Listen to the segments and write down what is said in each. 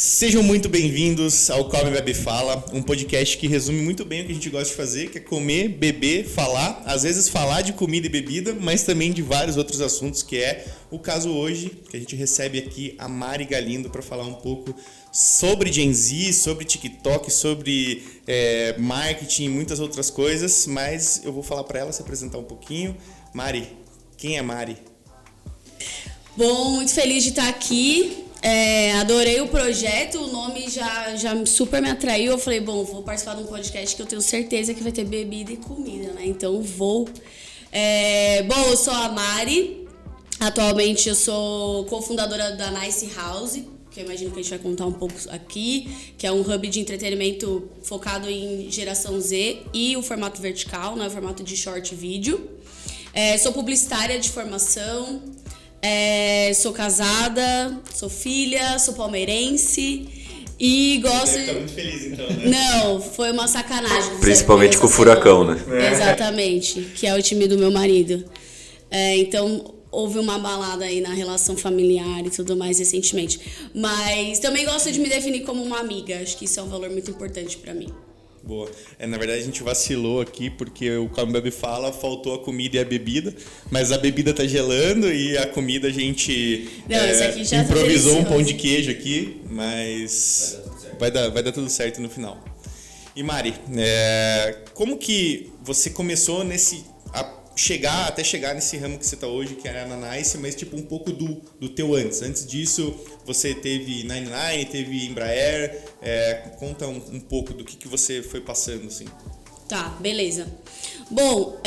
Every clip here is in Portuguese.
Sejam muito bem-vindos ao Come Bebe Fala, um podcast que resume muito bem o que a gente gosta de fazer, que é comer, beber, falar, às vezes falar de comida e bebida, mas também de vários outros assuntos, que é o caso hoje, que a gente recebe aqui a Mari Galindo para falar um pouco sobre Gen Z, sobre TikTok, sobre marketing e muitas outras coisas, mas eu vou falar para ela se apresentar um pouquinho. Mari, quem é Mari? Bom, muito feliz de estar aqui. Adorei o projeto, o nome já super me atraiu. Eu falei, bom, vou participar de um podcast que eu tenho certeza que vai ter bebida e comida, né? Então vou. Bom, eu sou a Mari. Atualmente eu sou cofundadora da Nice House, que eu imagino que a gente vai contar um pouco aqui, que é um hub de entretenimento focado em geração Z e o formato vertical, né? O formato de short vídeo. Sou publicitária de formação. Sou casada, sou filha, sou palmeirense e gosto... Você deve estar muito feliz então, né? Não, foi uma sacanagem. Principalmente com o Furacão, né? Exatamente, que é o time do meu marido. Então, houve uma balada aí na relação familiar e tudo mais recentemente. Mas também gosto de me definir como uma amiga, acho que isso é um valor muito importante pra mim. Boa. Na verdade, a gente vacilou aqui porque o Come Bebe Fala, faltou a comida e a bebida, mas a bebida tá gelando e a comida a gente Não, isso aqui já improvisou tá um pão de queijo aqui, mas vai dar tudo certo no final. E Mari, como que você começou até chegar nesse ramo que você tá hoje, que era na Nice, mas tipo um pouco do teu antes. Antes disso, você teve 99, teve Embraer. Conta um pouco do que você foi passando, assim. Tá, beleza. Bom,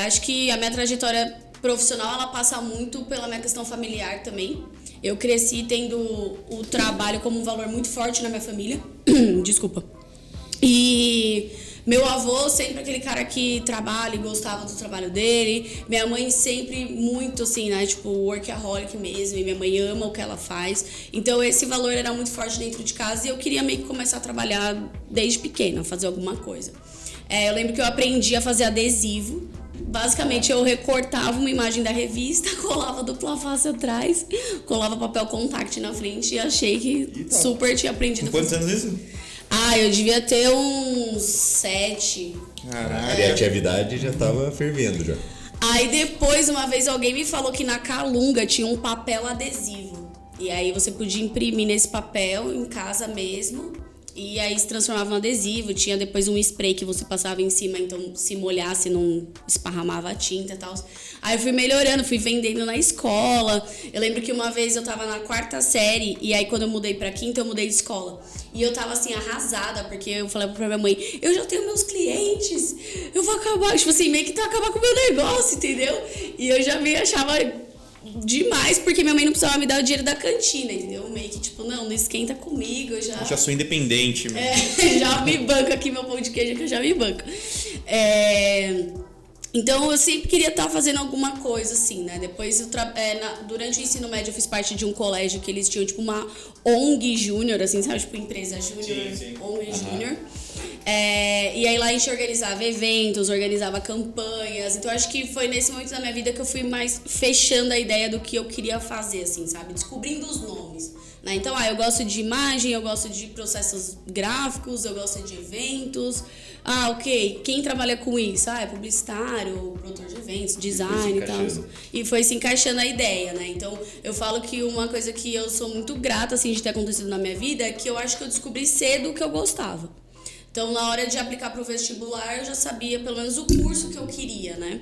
acho que a minha trajetória profissional, ela passa muito pela minha questão familiar também. Eu cresci tendo o trabalho como um valor muito forte na minha família. Desculpa. E... meu avô sempre aquele cara que trabalha e gostava do trabalho dele. Minha mãe sempre muito assim, né? Tipo, workaholic mesmo. E minha mãe ama o que ela faz. Então esse valor era muito forte dentro de casa. E eu queria meio que começar a trabalhar desde pequena, fazer alguma coisa. Eu lembro que eu aprendi a fazer adesivo. Basicamente eu recortava uma imagem da revista, colava dupla face atrás, colava papel contact na frente e achei que super tinha aprendido. Com quantos anos isso? Eu devia ter uns 7. Caraca. A criatividade já tava fervendo já. Aí depois, uma vez, alguém me falou que na Calunga tinha um papel adesivo. E aí você podia imprimir nesse papel em casa mesmo. E aí se transformava em adesivo. Tinha depois um spray que você passava em cima, então se molhasse não esparramava a tinta e tal. Aí eu fui melhorando, fui vendendo na escola. Eu lembro que uma vez eu tava na 4ª série e aí quando eu mudei pra 5ª eu mudei de escola. E eu tava assim arrasada, porque eu falei pra minha mãe, eu já tenho meus clientes, eu vou acabar, tipo assim, meio que tá acabar com o meu negócio, entendeu? E eu já me achava demais, porque minha mãe não precisava me dar o dinheiro da cantina, entendeu? Meio que tipo, não esquenta comigo, eu já sou independente. Já me banco aqui meu pão de queijo, que eu já me banco. Então eu sempre queria estar fazendo alguma coisa assim, né? Depois, durante o ensino médio, eu fiz parte de um colégio que eles tinham tipo uma ONG Júnior, assim, sabe? Tipo empresa Júnior, sim. ONG Júnior. E aí lá a gente organizava eventos, organizava campanhas. Então acho que foi nesse momento da minha vida que eu fui mais fechando a ideia do que eu queria fazer, assim, sabe? Descobrindo os nomes. Né? Então, eu gosto de imagem, eu gosto de processos gráficos, eu gosto de eventos. Ok, quem trabalha com isso? É publicitário, produtor de eventos, design e tal. E foi se encaixando a ideia, né? Então, eu falo que uma coisa que eu sou muito grata, assim, de ter acontecido na minha vida é que eu acho que eu descobri cedo o que eu gostava. Então, na hora de aplicar para o vestibular, eu já sabia pelo menos o curso que eu queria, né?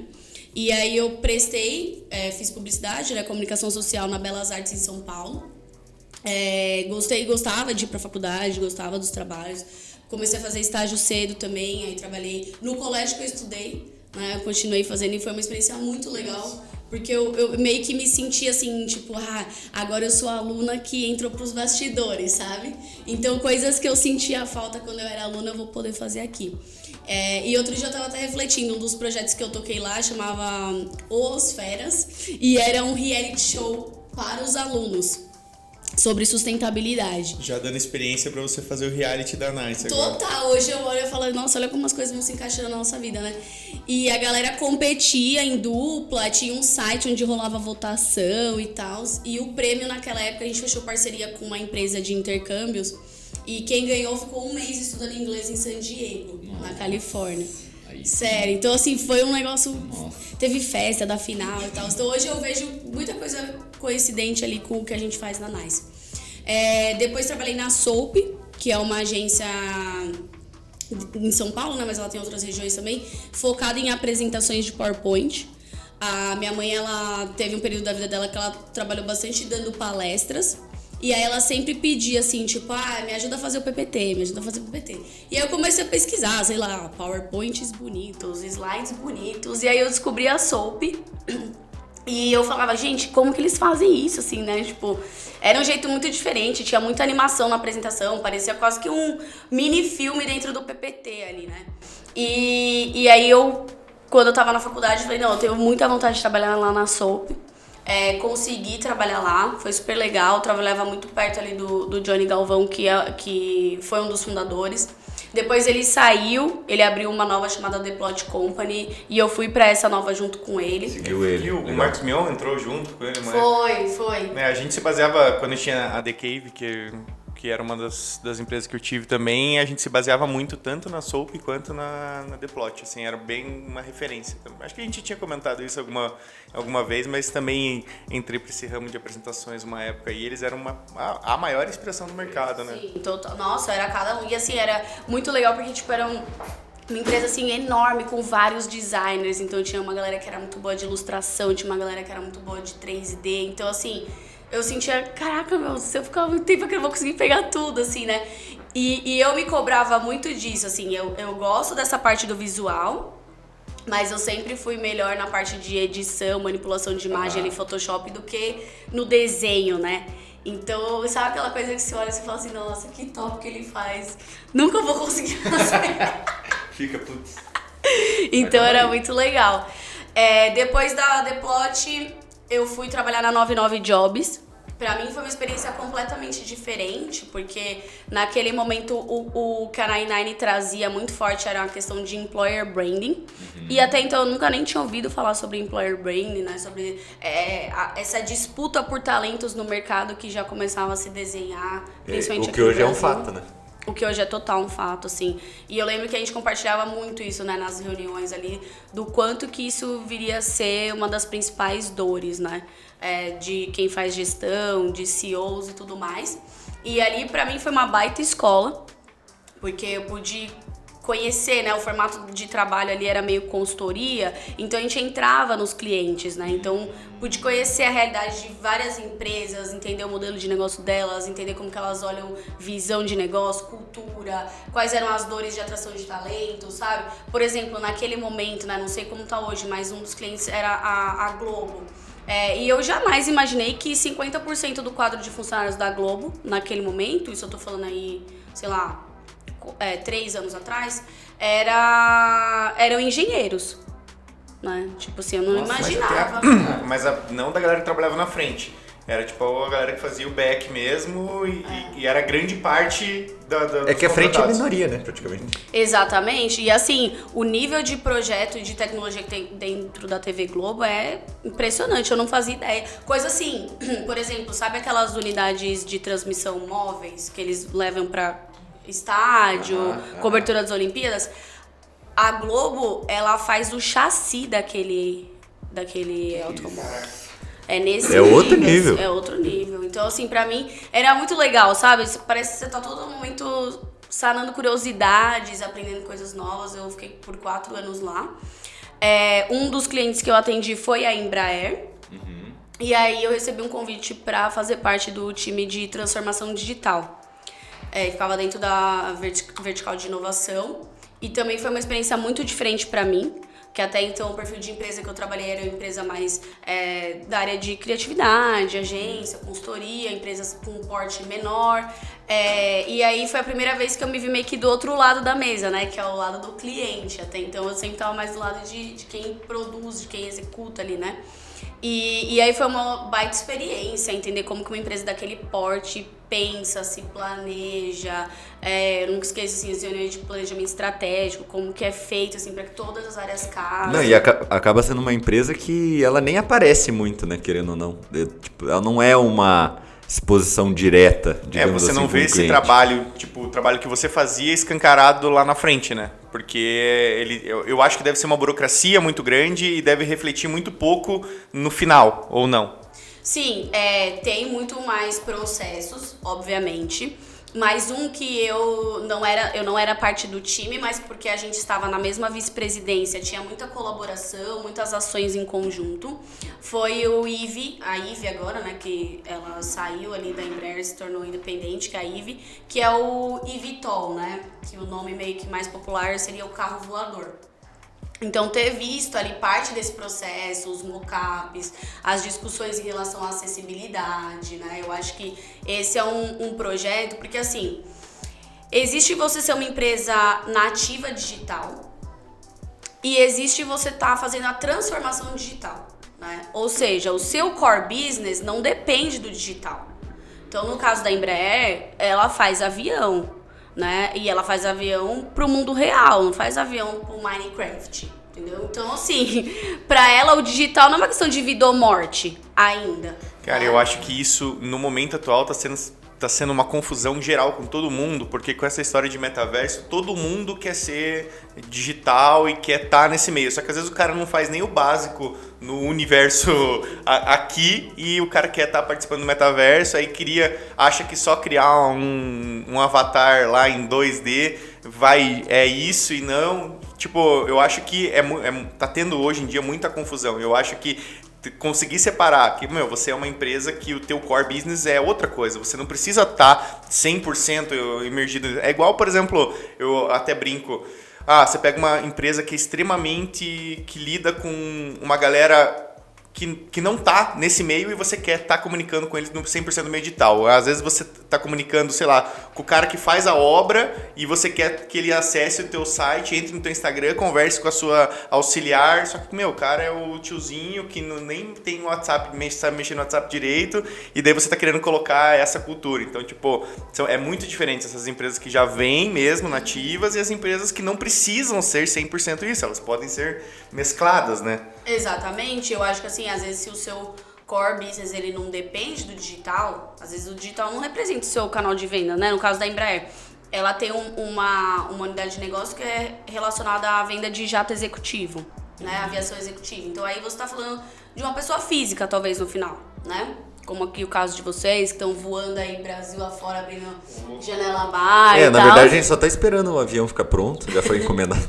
E aí eu prestei, fiz publicidade, né? Comunicação social na Belas Artes em São Paulo. Gostava de ir pra faculdade, gostava dos trabalhos. Comecei a fazer estágio cedo também, aí trabalhei no colégio que eu estudei, né? Eu continuei fazendo e foi uma experiência muito legal, porque eu meio que me senti assim, tipo, agora eu sou a aluna que entrou pros bastidores, sabe? Então coisas que eu sentia falta quando eu era aluna eu vou poder fazer aqui. E outro dia eu tava até refletindo, um dos projetos que eu toquei lá chamava Os Feras, e era um reality show para os alunos. sobre sustentabilidade. Já dando experiência pra você fazer o reality da Nice agora. Total, hoje eu olho e falo, nossa, olha como as coisas vão se encaixando na nossa vida, né? E a galera competia em dupla, tinha um site onde rolava votação e tal. E o prêmio naquela época a gente fechou parceria com uma empresa de intercâmbios. E quem ganhou ficou um mês estudando inglês em San Diego, na Califórnia. Sério, então assim, foi um negócio. Teve festa da final e tal. Então hoje eu vejo muita coisa coincidente ali com o que a gente faz na Nice. Depois trabalhei na Soap, que é uma agência em São Paulo, né? Mas ela tem outras regiões também, focada em apresentações de PowerPoint. A minha mãe, ela teve um período da vida dela que ela trabalhou bastante dando palestras. E aí ela sempre pedia assim, tipo, me ajuda a fazer o PPT, me ajuda a fazer o PPT. E aí eu comecei a pesquisar, sei lá, PowerPoints bonitos, slides bonitos. E aí eu descobri a Soap. E eu falava, gente, como que eles fazem isso, assim, né? Tipo, era um jeito muito diferente, tinha muita animação na apresentação, parecia quase que um mini filme dentro do PPT ali, né? E aí eu, quando eu tava na faculdade, falei, não, eu tenho muita vontade de trabalhar lá na Soap. Consegui trabalhar lá, foi super legal, eu trabalhava muito perto ali do Johnny Galvão, que foi um dos fundadores. Depois ele saiu, ele abriu uma nova chamada The Plot Company e eu fui pra essa nova junto com ele. Seguiu ele. O Marcos Mion entrou junto com ele, mas... Foi. A gente se baseava, quando tinha a The Cave, que era uma das empresas que eu tive também, a gente se baseava muito tanto na Soap quanto na The Plot, assim, era bem uma referência. Acho que a gente tinha comentado isso alguma vez, mas também entrei para esse ramo de apresentações uma época e eles eram a maior inspiração do mercado, né? Sim, total. Nossa, era cada um. E assim, era muito legal porque, tipo, era uma empresa, assim, enorme, com vários designers. Então, tinha uma galera que era muito boa de ilustração, tinha uma galera que era muito boa de 3D. Então, assim, eu sentia, caraca, meu, se eu ficar muito tempo aqui, eu vou conseguir pegar tudo, assim, né? E eu me cobrava muito disso, assim, eu gosto dessa parte do visual, mas eu sempre fui melhor na parte de edição, manipulação de imagem ali, Photoshop, do que no desenho, né? Então, sabe aquela coisa que você olha e você fala assim, nossa, que top que ele faz. Nunca vou conseguir fazer. Fica, putz. Então era muito legal. Depois da The Plot, eu fui trabalhar na 99 Jobs. Pra mim foi uma experiência completamente diferente, porque naquele momento o que a 99 trazia muito forte era a questão de employer branding. E até então eu nunca nem tinha ouvido falar sobre employer branding, né? Sobre essa disputa por talentos no mercado que já começava a se desenhar, principalmente o aqui que no hoje é um Brasil. fato, né? O que hoje é total um fato, assim. E eu lembro que a gente compartilhava muito isso, né, nas reuniões ali, do quanto que isso viria a ser uma das principais dores, né, de quem faz gestão, de CEOs e tudo mais. E ali, pra mim, foi uma baita escola, porque eu pude conhecer, né, o formato de trabalho ali era meio consultoria, então a gente entrava nos clientes, né, então pude conhecer a realidade de várias empresas, entender o modelo de negócio delas, entender como que elas olham visão de negócio, cultura, quais eram as dores de atração de talento, sabe? Por exemplo, naquele momento, né, não sei como tá hoje, mas um dos clientes era a Globo. E eu jamais imaginei que 50% do quadro de funcionários da Globo, naquele momento, isso eu tô falando aí, sei lá, 3 anos atrás, eram engenheiros, né? Tipo assim, eu não imaginava. Mas não da galera que trabalhava na frente. Era tipo a galera que fazia o back mesmo e era grande parte É que a frente é a contratados. minoria, né, praticamente. Exatamente. E assim, o nível de projeto e de tecnologia que tem dentro da TV Globo é impressionante, eu não fazia ideia. Coisa assim, por exemplo, sabe aquelas unidades de transmissão móveis que eles levam pra estádio, cobertura das Olimpíadas? A Globo, ela faz o chassi daquele automóvel. Nesse outro nível. É outro nível. Então, assim, pra mim, era muito legal, sabe? Parece que você tá todo momento sanando curiosidades, aprendendo coisas novas. Eu fiquei por 4 anos lá. Um dos clientes que eu atendi foi a Embraer. E aí eu recebi um convite pra fazer parte do time de transformação digital. Ficava dentro da vertical de inovação. E também foi uma experiência muito diferente pra mim, que até então o perfil de empresa que eu trabalhei era uma empresa mais da área de criatividade, agência, consultoria, empresas com um porte menor. E aí foi a primeira vez que eu me vi meio que do outro lado da mesa, né? Que é o lado do cliente. Até então eu sempre estava mais do lado de quem produz, de quem executa ali, né? E aí foi uma baita experiência, entender como que uma empresa daquele porte pensa, se planeja, eu nunca esqueço assim, as reuniões de planejamento estratégico, como que é feito assim, para que todas as áreas casem. Não, e acaba sendo uma empresa que ela nem aparece muito, né, querendo ou não. Tipo, ela não é uma exposição direta, digamos você assim, não vê esse trabalho, tipo, o trabalho que você fazia escancarado lá na frente, né? Porque eu acho que deve ser uma burocracia muito grande e deve refletir muito pouco no final, ou não? Sim, tem muito mais processos, obviamente. Mas um que eu não era parte do time, mas porque a gente estava na mesma vice-presidência, tinha muita colaboração, muitas ações em conjunto, foi a IVE agora, né, que ela saiu ali da Embraer, se tornou independente, que é a IVE, que é o eVTOL, né, que o nome meio que mais popular seria o carro voador. Então, ter visto ali parte desse processo, os mockups, as discussões em relação à acessibilidade, né? Eu acho que esse é um projeto, porque assim, existe você ser uma empresa nativa digital e existe você estar fazendo a transformação digital, né? Ou seja, o seu core business não depende do digital. Então, no caso da Embraer, ela faz avião, né? E ela faz avião pro mundo real, não faz avião pro Minecraft, entendeu? Então, assim, pra ela o digital não é uma questão de vida ou morte ainda. Cara, eu acho que isso, no momento atual, tá sendo uma confusão geral com todo mundo, porque com essa história de metaverso, todo mundo quer ser digital e quer estar nesse meio. Só que às vezes o cara não faz nem o básico no universo aqui e o cara quer estar participando do metaverso, aí acha que só criar um avatar lá em 2D é isso e não. Tipo, eu acho que tá tendo hoje em dia muita confusão. Eu acho que conseguir separar que, você é uma empresa que o teu core business é outra coisa. Você não precisa estar 100% imergido. É igual, por exemplo, eu até brinco. Você pega uma empresa que é extremamente... que lida com uma galera que não tá nesse meio e você quer estar comunicando com eles no 100% do meio digital. Às vezes você tá comunicando, sei lá, com o cara que faz a obra e você quer que ele acesse o teu site, entre no teu Instagram, converse com a sua auxiliar, só que, o cara é o tiozinho que nem tem WhatsApp, sabe mexer no WhatsApp direito, e daí você tá querendo colocar essa cultura. Então, tipo, é muito diferente essas empresas que já vêm mesmo nativas e as empresas que não precisam ser 100% isso, elas podem ser mescladas, né? Exatamente, eu acho que assim, às vezes se o seu core business ele não depende do digital, às vezes o digital não representa o seu canal de venda, né? No caso da Embraer, ela tem uma unidade de negócio que é relacionada à venda de jato executivo, né? Aviação executiva. Então aí você tá falando de uma pessoa física, talvez, no final, né? Como aqui o caso de vocês, que estão voando aí Brasil afora, abrindo janela bar e na tal. verdade a gente só tá esperando o avião ficar pronto, já foi encomendado.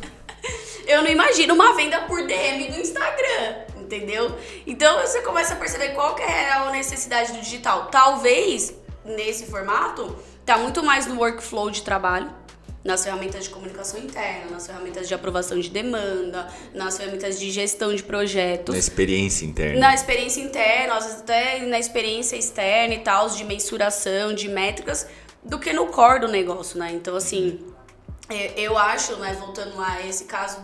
Eu não imagino uma venda por DM no Instagram, entendeu? Então você começa a perceber qual que é a necessidade do digital. Talvez, nesse formato, tá muito mais no workflow de trabalho, nas ferramentas de comunicação interna, nas ferramentas de aprovação de demanda, nas ferramentas de gestão de projetos. Na experiência interna. Na experiência interna, às vezes até na experiência externa e tal, de mensuração, de métricas, do que no core do negócio, né? Então, assim... Eu acho, né, voltando lá, esse caso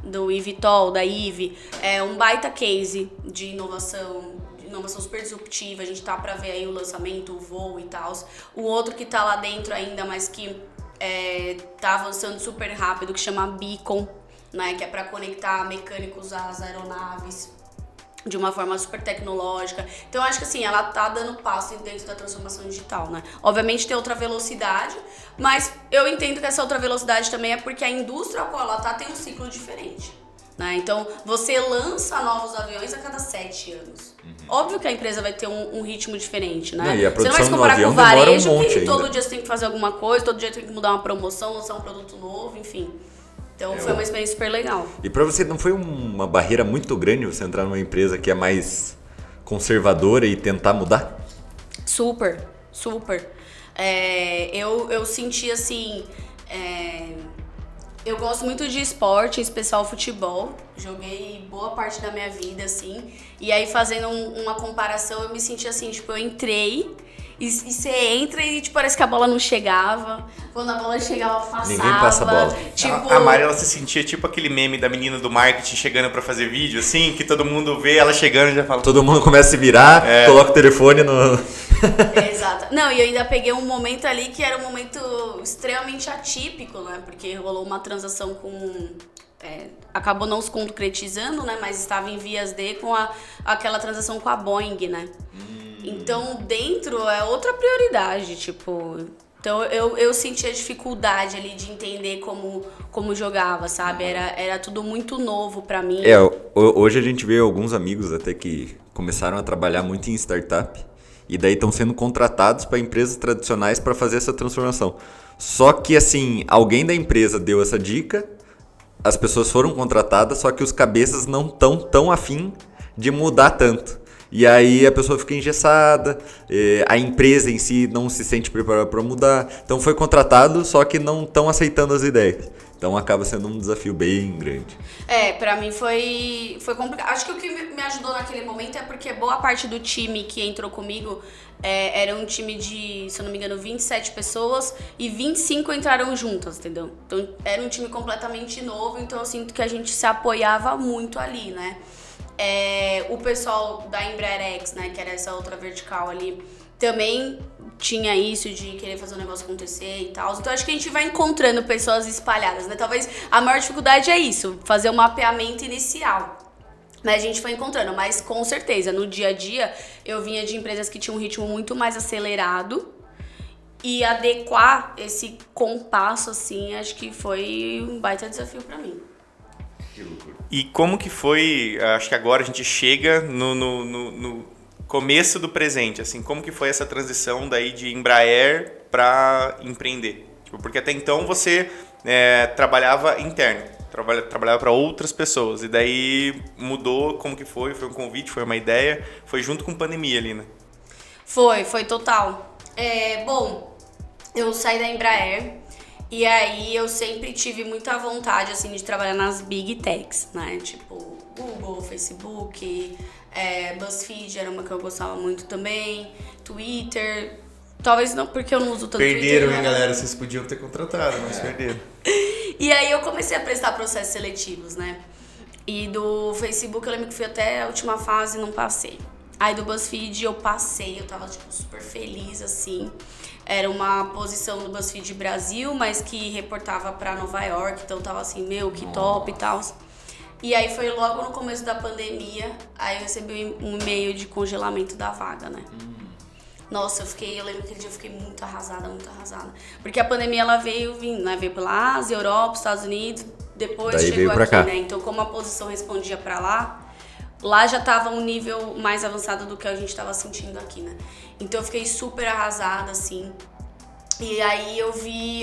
do eVTOL, da IVE, é um baita case de inovação super disruptiva. A gente tá pra ver aí o lançamento, o voo e tal. O outro que tá lá dentro ainda, mas que tá avançando super rápido, que chama Beacon, né, que é pra conectar mecânicos às aeronaves de uma forma super tecnológica. Então, eu acho que assim, ela tá dando passo dentro da transformação digital, né? Obviamente tem outra velocidade, mas eu entendo que essa outra velocidade também é porque a indústria ao qual ela tá tem um ciclo diferente, né? Então, você lança novos aviões a cada 7 anos. Óbvio que a empresa vai ter um ritmo diferente, né? Não, e a você não vai se produção comparar do com o avião demora varejo, um monte que ainda. todo dia você tem que fazer alguma coisa, todo dia tem que mudar uma promoção, lançar um produto novo, enfim. Então foi uma experiência super legal. E pra você não foi uma barreira muito grande você entrar numa empresa que é mais conservadora e tentar mudar? Super. Eu senti assim... eu gosto muito de esporte, em especial futebol. Joguei boa parte da minha vida, assim. E aí, fazendo uma comparação, eu me senti assim, tipo, eu entrei E você entra e tipo, parece que a bola não chegava. Quando a bola chegava, passava. Ninguém passa a bola. Tipo... A Mari, ela se sentia tipo aquele meme da menina do marketing chegando pra fazer vídeo, assim, que todo mundo vê ela chegando e já fala... Todo mundo começa a se virar, coloca o telefone no... Exato. Não, e eu ainda peguei um momento ali que era um momento extremamente atípico, né? Porque rolou uma transação com... acabou não se concretizando, né? Mas estava em vias de com aquela transação com a Boeing, né? Então, dentro é outra prioridade, tipo... Então, eu sentia dificuldade ali de entender como jogava, sabe? Era tudo muito novo pra mim. Hoje a gente vê alguns amigos até que começaram a trabalhar muito em startup e daí estão sendo contratados para empresas tradicionais para fazer essa transformação. Só que, assim, alguém da empresa deu essa dica, as pessoas foram contratadas, só que os cabeças não estão tão afim de mudar tanto. E aí a pessoa fica engessada, a empresa em si não se sente preparada para mudar. Então foi contratado, só que não estão aceitando as ideias. Então acaba sendo um desafio bem grande. Pra mim foi complicado. Acho que o que me ajudou naquele momento é porque boa parte do time que entrou comigo era um time de, se eu não me engano, 27 pessoas e 25 entraram juntas, entendeu? Então era um time completamente novo, então eu sinto que a gente se apoiava muito ali, né? O pessoal da Embraerex, né, que era essa outra vertical ali, também tinha isso de querer fazer o negócio acontecer e tal. Então acho que a gente vai encontrando pessoas espalhadas, né? Talvez a maior dificuldade é isso, fazer o mapeamento inicial. Mas a gente foi encontrando, mas com certeza, no dia a dia, eu vinha de empresas que tinham um ritmo muito mais acelerado e adequar esse compasso, assim, acho que foi um baita desafio pra mim. E como que foi, acho que agora a gente chega no começo do presente, assim, como que foi essa transição daí de Embraer para empreender? Tipo, porque até então você trabalhava interno, trabalhava para outras pessoas, e daí mudou, como que foi? Foi um convite, foi uma ideia, foi junto com pandemia ali, né? Foi total. Bom, eu saí da Embraer. E aí eu sempre tive muita vontade, assim, de trabalhar nas big techs, né? Tipo, Google, Facebook, BuzzFeed era uma que eu gostava muito também, Twitter, talvez não, porque eu não uso tanto Perderam, Twitter, hein, né? galera? Vocês podiam ter contratado, mas perderam. E aí eu comecei a prestar processos seletivos, né? E do Facebook eu lembro que fui até a última fase e não passei. Aí do BuzzFeed eu passei, eu tava, tipo, super feliz, assim. Era uma posição do BuzzFeed Brasil, mas que reportava pra Nova York, então tava assim, que top e tal. E aí foi logo no começo da pandemia, aí eu recebi um e-mail de congelamento da vaga, né? Nossa, eu lembro que aquele dia eu fiquei muito arrasada. Porque a pandemia, ela veio vindo, né? Veio pela Ásia, Europa, Estados Unidos, depois daí chegou pra aqui, cá, né? Então, como a posição respondia pra lá já tava um nível mais avançado do que a gente tava sentindo aqui, né? Então eu fiquei super arrasada, assim. E aí eu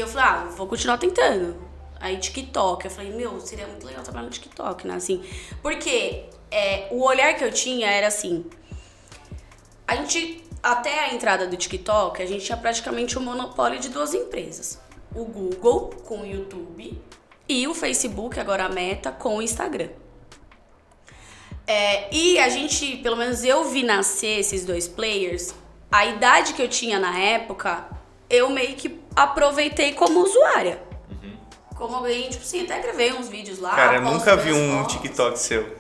falei, vou continuar tentando. Aí TikTok, eu falei, seria muito legal trabalhar no TikTok, né? Assim, porque o olhar que eu tinha era assim, até a entrada do TikTok, a gente tinha praticamente um monopólio de duas empresas. O Google com o YouTube e o Facebook, agora a Meta, com o Instagram. E a gente, pelo menos eu vi nascer esses dois players, a idade que eu tinha na época, eu meio que aproveitei como usuária. Como alguém, tipo assim, até gravei uns vídeos lá. Cara, eu nunca vi um TikTok seu.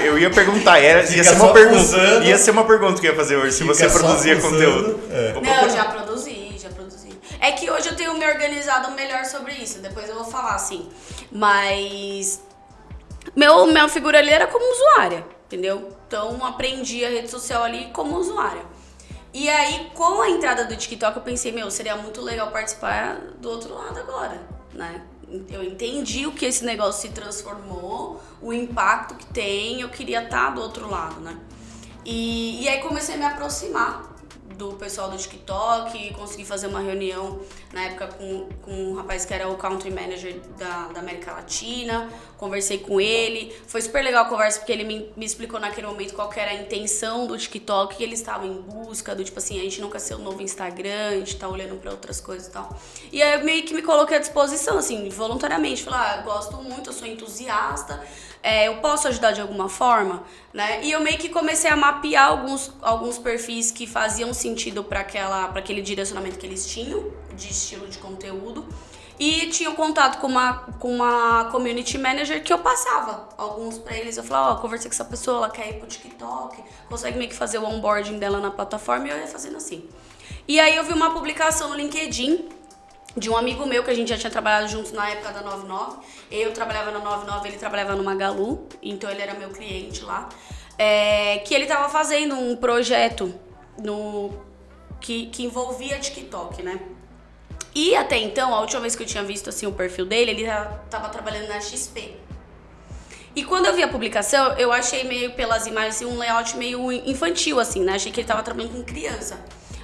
Eu ia perguntar, ia ser uma pergunta que eu ia fazer hoje, se você produzia conteúdo. Não, eu já produzi. É que hoje eu tenho me organizado melhor sobre isso, depois eu vou falar, assim. Mas minha figura ali era como usuária, entendeu? Então aprendi a rede social ali como usuária. E aí, com a entrada do TikTok, eu pensei, seria muito legal participar do outro lado agora, né? Eu entendi o que esse negócio se transformou, o impacto que tem, eu queria estar do outro lado, né? E aí comecei a me aproximar do pessoal do TikTok, consegui fazer uma reunião na época com um rapaz que era o Country Manager da América Latina, conversei com ele, foi super legal a conversa porque ele me explicou naquele momento qual que era a intenção do TikTok, que eles estavam em busca do tipo assim, a gente não quer ser o novo Instagram, a gente tá olhando pra outras coisas e tal. E aí eu meio que me coloquei à disposição, assim, voluntariamente, falei, gosto muito, eu sou entusiasta, eu posso ajudar de alguma forma, né? E eu meio que comecei a mapear alguns perfis que faziam sentido para aquele direcionamento que eles tinham, de estilo de conteúdo. E tinha um contato com uma community manager que eu passava alguns pra eles. Eu falava, conversei com essa pessoa, ela quer ir pro TikTok, consegue meio que fazer o onboarding dela na plataforma, e eu ia fazendo assim. E aí eu vi uma publicação no LinkedIn de um amigo meu que a gente já tinha trabalhado juntos na época da 99. Eu trabalhava na 99, ele trabalhava no Magalu, então ele era meu cliente lá. Que ele tava fazendo um projeto que envolvia TikTok, né? E até então, a última vez que eu tinha visto assim, o perfil dele, ele tava trabalhando na XP. E quando eu vi a publicação, eu achei meio, pelas imagens, assim, um layout meio infantil, assim, né? Achei que ele tava trabalhando com criança.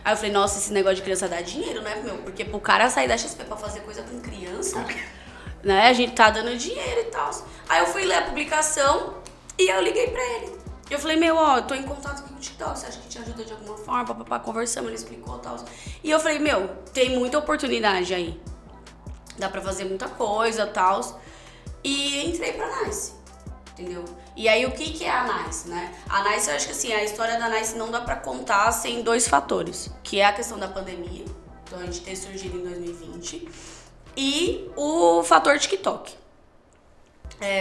Aí eu falei, nossa, esse negócio de criança dá dinheiro, né, meu? Porque pro cara sair da XP pra fazer coisa com criança, né? A gente tá dando dinheiro e tal. Aí eu fui ler a publicação e eu liguei pra ele. Eu falei, eu tô em contato com o TikTok, você acha que te ajuda de alguma forma? Papapá, conversamos, ele explicou e tal. E eu falei, tem muita oportunidade aí. Dá pra fazer muita coisa e tal. E entrei pra Nice, entendeu? E aí, o que é a Nice, né? A Nice, eu acho que assim, a história da Nice não dá pra contar sem dois fatores. Que é a questão da pandemia, então a gente ter surgido em 2020. E o fator TikTok.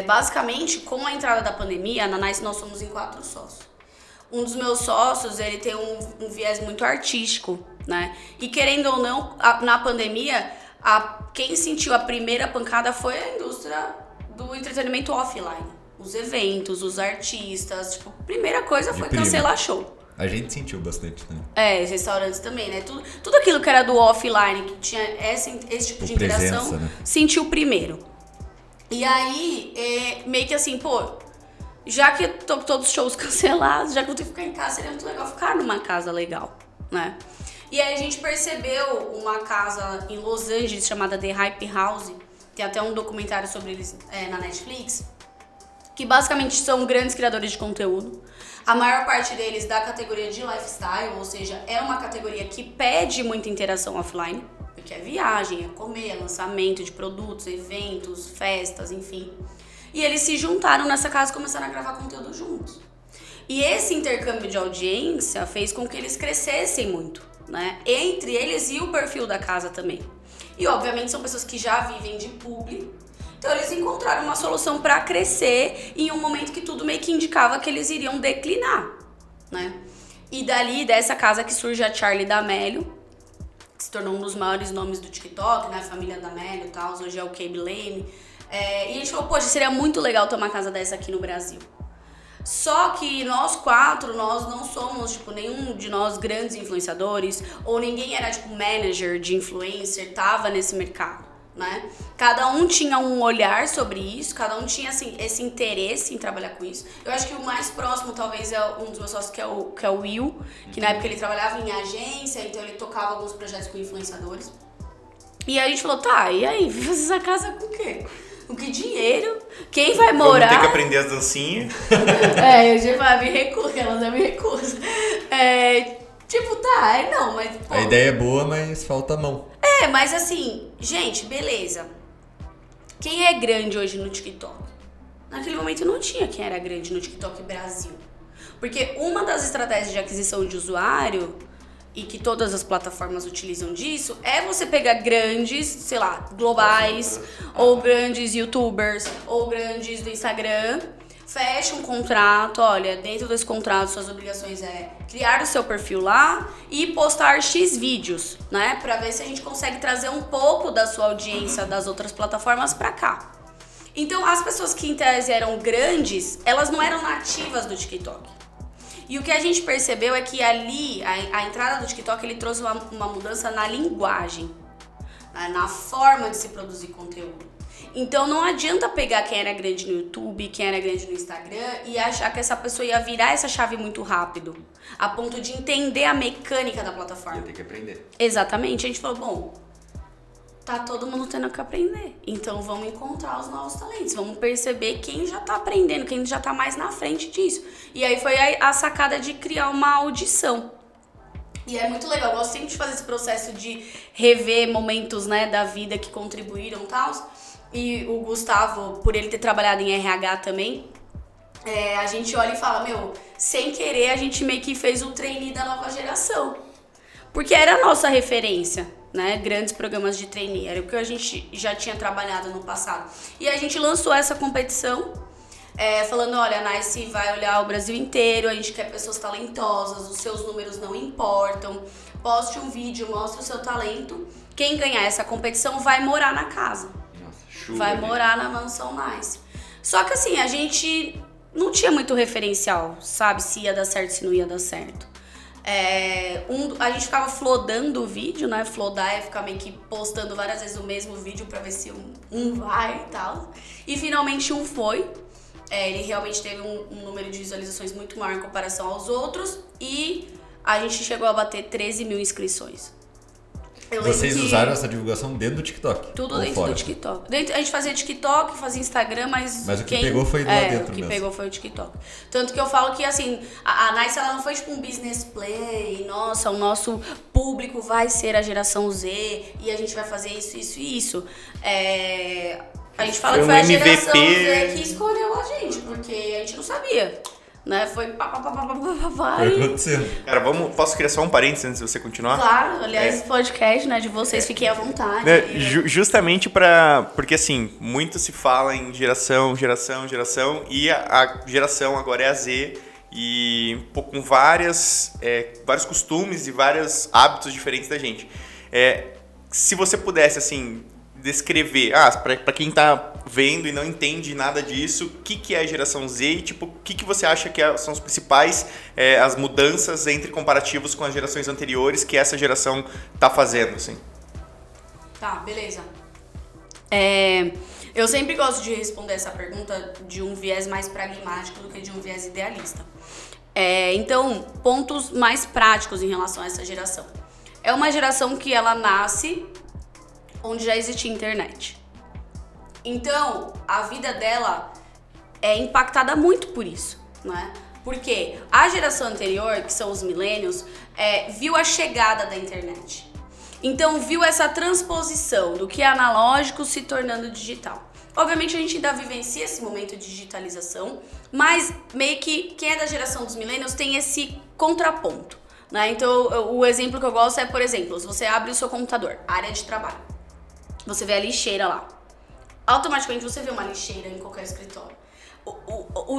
Basicamente, com a entrada da pandemia, na Nice nós somos em 4 sócios. Um dos meus sócios, ele tem um viés muito artístico, né? E querendo ou não, na pandemia, quem sentiu a primeira pancada foi a indústria do entretenimento offline. Os eventos, os artistas, tipo, a primeira coisa foi cancelar show. A gente sentiu bastante também. Os restaurantes também, né? Tudo aquilo que era do offline, que tinha esse tipo de interação, presença, né? sentiu primeiro. E aí, meio que assim, já que tô com todos os shows cancelados, já que eu tenho que ficar em casa, seria muito legal ficar numa casa legal, né? E aí a gente percebeu uma casa em Los Angeles chamada The Hype House, tem até um documentário sobre eles na Netflix, que basicamente são grandes criadores de conteúdo. A maior parte deles da categoria de lifestyle, ou seja, é uma categoria que pede muita interação offline, porque é viagem, é comer, é lançamento de produtos, eventos, festas, enfim. E eles se juntaram nessa casa e começaram a gravar conteúdo juntos. E esse intercâmbio de audiência fez com que eles crescessem muito, né? Entre eles e o perfil da casa também. E obviamente são pessoas que já vivem de publi. Então eles encontraram uma solução para crescer em um momento que tudo meio que indicava que eles iriam declinar, né? E dali, dessa casa que surge a Charli D'Amelio, que se tornou um dos maiores nomes do TikTok, né? A família D'Amelio e tal, hoje é o Khaby Lame. E a gente falou, poxa, seria muito legal ter uma casa dessa aqui no Brasil. Só que nós 4, nós não somos, tipo, nenhum de nós grandes influenciadores, ou ninguém era, tipo, manager de influencer, tava nesse mercado, né? Cada um tinha um olhar sobre isso, cada um tinha, assim, esse interesse em trabalhar com isso. Eu acho que o mais próximo, talvez, é um dos meus sócios, que é o Will, que na época ele trabalhava em agência, então ele tocava alguns projetos com influenciadores. E aí a gente falou, tá, e aí, vai fazer essa casa com o quê? Com que dinheiro? Quem vai morar? Vamos ter que aprender as dancinhas. Eu já falei, me recuso, elas me recusam. Tipo, tá, não, mas... Pô, a ideia é boa, mas falta a mão. Mas assim, gente, beleza. Quem é grande hoje no TikTok? Naquele momento não tinha quem era grande no TikTok Brasil. Porque uma das estratégias de aquisição de usuário, e que todas as plataformas utilizam disso, é você pegar grandes, sei lá, globais, ou grandes youtubers, ou grandes do Instagram, fecha um contrato, olha, dentro desse contrato suas obrigações é criar o seu perfil lá e postar X vídeos, né? Pra ver se a gente consegue trazer um pouco da sua audiência das outras plataformas pra cá. Então, as pessoas que em tese eram grandes, elas não eram nativas do TikTok. E o que a gente percebeu é que ali, a entrada do TikTok, ele trouxe uma mudança na linguagem, na forma de se produzir conteúdo. Então não adianta pegar quem era grande no YouTube, quem era grande no Instagram e achar que essa pessoa ia virar essa chave muito rápido, a ponto de entender a mecânica da plataforma. Ia ter que aprender. Exatamente. A gente falou, bom, tá todo mundo tendo que aprender. Então vamos encontrar os novos talentos, vamos perceber quem já tá aprendendo, quem já tá mais na frente disso. E aí foi a sacada de criar uma audição. E é muito legal, eu gosto sempre de fazer esse processo de rever momentos, né, da vida que contribuíram e tal. e o Gustavo, por ele ter trabalhado em RH também, a gente olha e fala, sem querer a gente meio que fez um trainee da nova geração. Porque era a nossa referência, né? Grandes programas de trainee, era o que a gente já tinha trabalhado no passado. E a gente lançou essa competição, falando, olha, a Nice vai olhar o Brasil inteiro, a gente quer pessoas talentosas, os seus números não importam, poste um vídeo, mostre o seu talento. Quem ganhar essa competição vai morar na casa. Nossa, vai morar na mansão Nice. Só que assim, a gente não tinha muito referencial, sabe? Se ia dar certo, se não ia dar certo. A gente ficava flodando o vídeo, né? Flodar é ficar meio que postando várias vezes o mesmo vídeo pra ver se um vai e tal. E finalmente um foi. Ele realmente teve um número de visualizações muito maior em comparação aos outros. E a gente chegou a bater 13 mil inscrições. Vocês usaram essa divulgação dentro do TikTok? Tudo dentro do TikTok. A gente fazia TikTok, fazia Instagram, mas o que pegou foi lá dentro mesmo. O que pegou foi o TikTok. Tanto que eu falo que, assim, a Nice, ela não foi tipo um business play, nossa, o nosso público vai ser a geração Z e a gente vai fazer isso, isso e isso. A gente fala que foi a geração Z que escolheu a gente, porque a gente não sabia. Né? Foi Foi acontecendo. Cara, posso criar só um parênteses antes de você continuar? Claro, aliás, esse podcast, né, de vocês, fiquem à vontade. Justamente porque assim, muito se fala em geração, e a geração agora é a Z, e com vários costumes e vários hábitos diferentes da gente. Se você pudesse, assim, descrever, para quem tá vendo e não entende nada disso, o que é a geração Z e tipo, o que você acha que são os principais as mudanças entre comparativos com as gerações anteriores que essa geração tá fazendo, assim? Tá, beleza. Eu sempre gosto de responder essa pergunta de um viés mais pragmático do que de um viés idealista. Então, pontos mais práticos em relação a essa geração. É uma geração que ela nasce onde já existia internet. Então, a vida dela é impactada muito por isso, né? Porque a geração anterior, que são os millennials, viu a chegada da internet. Então, viu essa transposição do que é analógico se tornando digital. Obviamente, a gente ainda vivencia esse momento de digitalização, mas meio que quem é da geração dos millennials tem esse contraponto, né? Então, o exemplo que eu gosto é, por exemplo, se você abre o seu computador, área de trabalho, você vê a lixeira lá. Automaticamente você vê uma lixeira em qualquer escritório.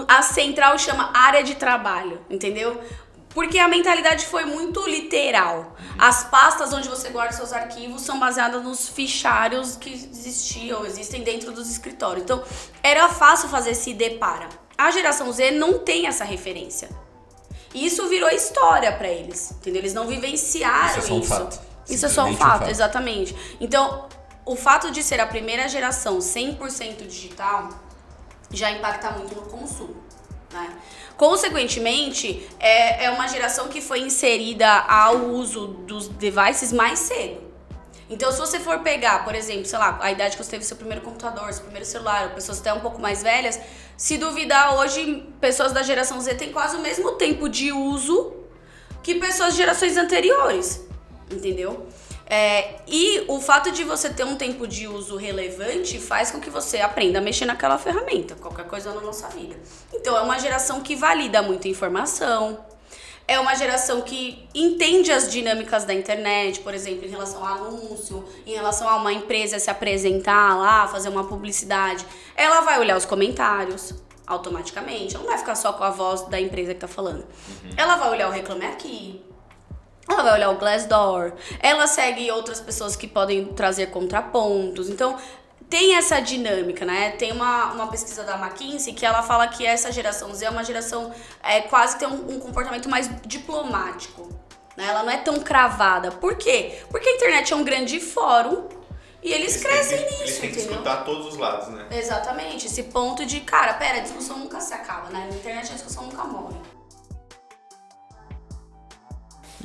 A central chama área de trabalho, entendeu? Porque a mentalidade foi muito literal. As pastas onde você guarda seus arquivos são baseadas nos fichários que existem dentro dos escritórios. Então, era fácil fazer esse depara. A geração Z não tem essa referência. E isso virou história pra eles, entendeu? Eles não vivenciaram isso. Isso é só um fato. Isso é só um fato, exatamente. Então, o fato de ser a primeira geração 100% digital já impacta muito no consumo, né? Consequentemente, é uma geração que foi inserida ao uso dos devices mais cedo. Então, se você for pegar, por exemplo, sei lá, a idade que você teve seu primeiro computador, seu primeiro celular, pessoas até um pouco mais velhas, se duvidar, hoje, pessoas da geração Z têm quase o mesmo tempo de uso que pessoas de gerações anteriores, entendeu? E o fato de você ter um tempo de uso relevante faz com que você aprenda a mexer naquela ferramenta, qualquer coisa na nossa vida. Então, é uma geração que valida muita informação, é uma geração que entende as dinâmicas da internet, por exemplo, em relação a anúncio, em relação a uma empresa se apresentar lá, fazer uma publicidade. Ela vai olhar os comentários automaticamente, ela não vai ficar só com a voz da empresa que tá falando. Ela vai olhar o Reclame Aqui, ela vai olhar o Glassdoor, ela segue outras pessoas que podem trazer contrapontos. Então, tem essa dinâmica, né? Tem uma pesquisa da McKinsey que ela fala que essa geração Z é uma geração quase que tem um comportamento mais diplomático, né? Ela não é tão cravada. Por quê? Porque a internet é um grande fórum e eles crescem nisso, eles têm que entendeu? escutar todos os lados, né? Exatamente. Esse ponto de, cara, a discussão nunca se acaba, né? Na internet a discussão nunca morre.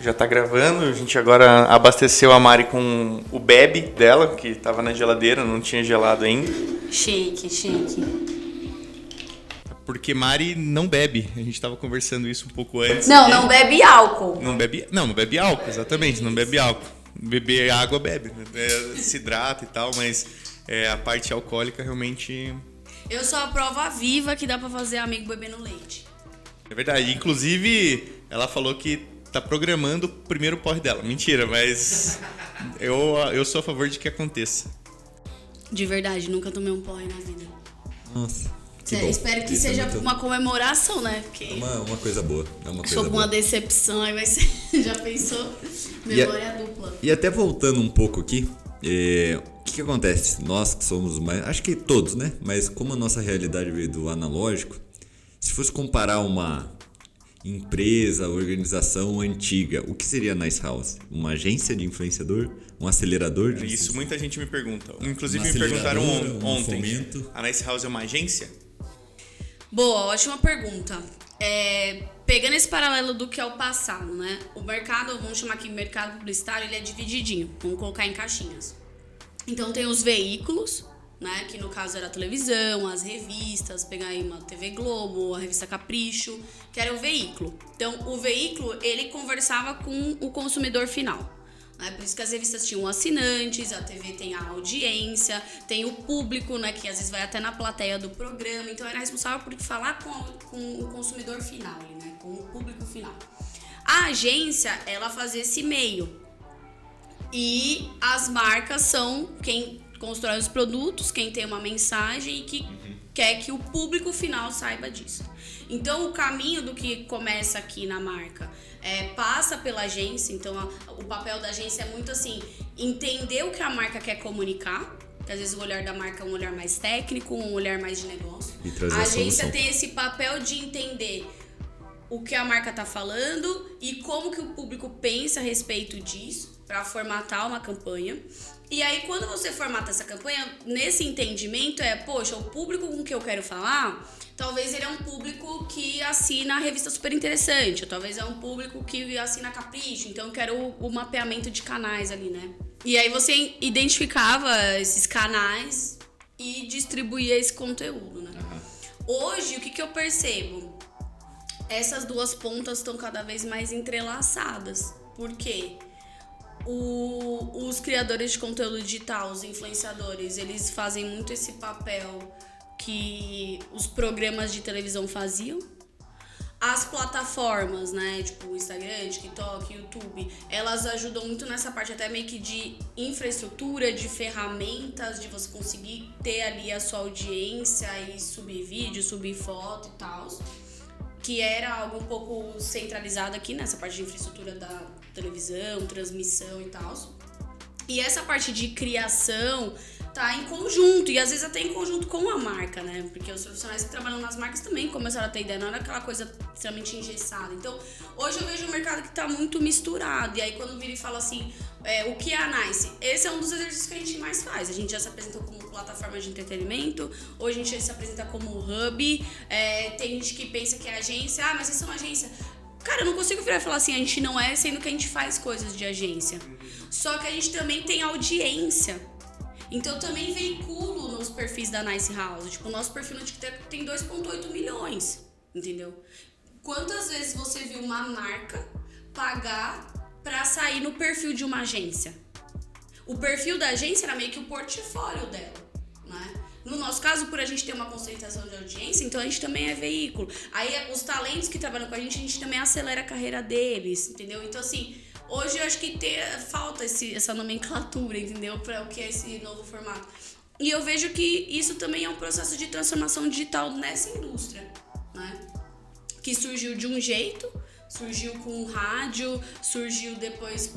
Já tá gravando, a gente agora abasteceu a Mari com o bebe dela, que tava na geladeira, não tinha gelado ainda. Chique. Porque Mari não bebe, a gente tava conversando isso um pouco antes. Não bebe álcool. Não bebe álcool, exatamente, não bebe álcool. Beber água bebe, se hidrata e tal, mas a parte alcoólica realmente... Eu sou a prova viva que dá pra fazer amigo bebendo leite. É verdade. Inclusive, ela falou que tá programando o primeiro porre dela. Mentira, mas eu sou a favor de que aconteça. De verdade, nunca tomei um porre na vida. Nossa. Sério, espero que seja uma comemoração, né? Porque Uma coisa boa. É uma coisa sobre boa. uma decepção, aí vai ser. Já pensou? Memória dupla. E até voltando um pouco aqui, o que acontece? Nós que somos mais. Acho que todos, né? Mas como a nossa realidade veio do analógico, se fosse comparar uma empresa, organização antiga, o que seria a Nice House? Uma agência de influenciador? Um acelerador? Isso muita gente me pergunta. Inclusive Uma me perguntaram aceleradora, um ontem. fomento. A Nice House é uma agência? Boa, ótima pergunta. Pegando esse paralelo do que é o passado, né? O mercado, vamos chamar aqui mercado publicitário, ele é divididinho. Vamos colocar em caixinhas. Então tem os veículos, né? Que no caso era a televisão, as revistas, pegar aí uma TV Globo, a revista Capricho, que era o veículo. Então o veículo, ele conversava com o consumidor final. Por isso que as revistas tinham assinantes, a TV tem a audiência, tem o público, né, que às vezes vai até na plateia do programa. Então era responsável por falar com o consumidor final, né, com o público final. A agência, ela fazia esse meio. E as marcas são quem constrói os produtos, quem tem uma mensagem e que quer que o público final saiba disso. Então o caminho do que começa aqui na marca passa pela agência. Então o papel da agência é muito assim, entender o que a marca quer comunicar, que às vezes o olhar da marca é um olhar mais técnico, um olhar mais de negócio. E trazer a a agência solução. tem esse papel de entender o que a marca tá falando e como que o público pensa a respeito disso para formatar uma campanha. E aí, quando você formata essa campanha, nesse entendimento poxa, o público com que eu quero falar, talvez ele é um público que assina a revista Super Interessante, ou talvez é um público que assina Capricho, então eu quero o mapeamento de canais ali, né? E aí você identificava esses canais e distribuía esse conteúdo, né? Hoje, o que eu percebo? Essas duas pontas estão cada vez mais entrelaçadas. Por quê? Os criadores de conteúdo digital, os influenciadores, eles fazem muito esse papel que os programas de televisão faziam. As plataformas, né, tipo o Instagram, TikTok, YouTube, elas ajudam muito nessa parte até meio que de infraestrutura, de ferramentas, de você conseguir ter ali a sua audiência e subir vídeo, subir foto e tal. Que era algo um pouco centralizado aqui nessa parte de infraestrutura da televisão, transmissão e tal. E essa parte de criação tá em conjunto, e às vezes até em conjunto com a marca, né? Porque os profissionais que trabalham nas marcas também começaram a ter ideia, não era aquela coisa extremamente engessada. Então, hoje eu vejo um mercado que tá muito misturado, e aí quando vira e fala assim, o que é a Nice? Esse é um dos exercícios que a gente mais faz. A gente já se apresentou como plataforma de entretenimento, hoje a gente se apresenta como hub, tem gente que pensa que é agência, mas vocês são agência. Cara, eu não consigo virar e falar assim, a gente não é, sendo que a gente faz coisas de agência. Só que a gente também tem audiência. Então eu também veiculo nos perfis da Nice House. Tipo, o nosso perfil no TikTok tem 2,8 milhões, entendeu? Quantas vezes você viu uma marca pagar pra sair no perfil de uma agência? O perfil da agência era meio que o portfólio dela, né? No nosso caso, por a gente ter uma concentração de audiência, então a gente também é veículo. Aí os talentos que trabalham com a gente também acelera a carreira deles, entendeu? Então assim, hoje eu acho que falta essa nomenclatura, entendeu? Para o que é esse novo formato. E eu vejo que isso também é um processo de transformação digital nessa indústria, né? Que surgiu de um jeito, surgiu com rádio, surgiu depois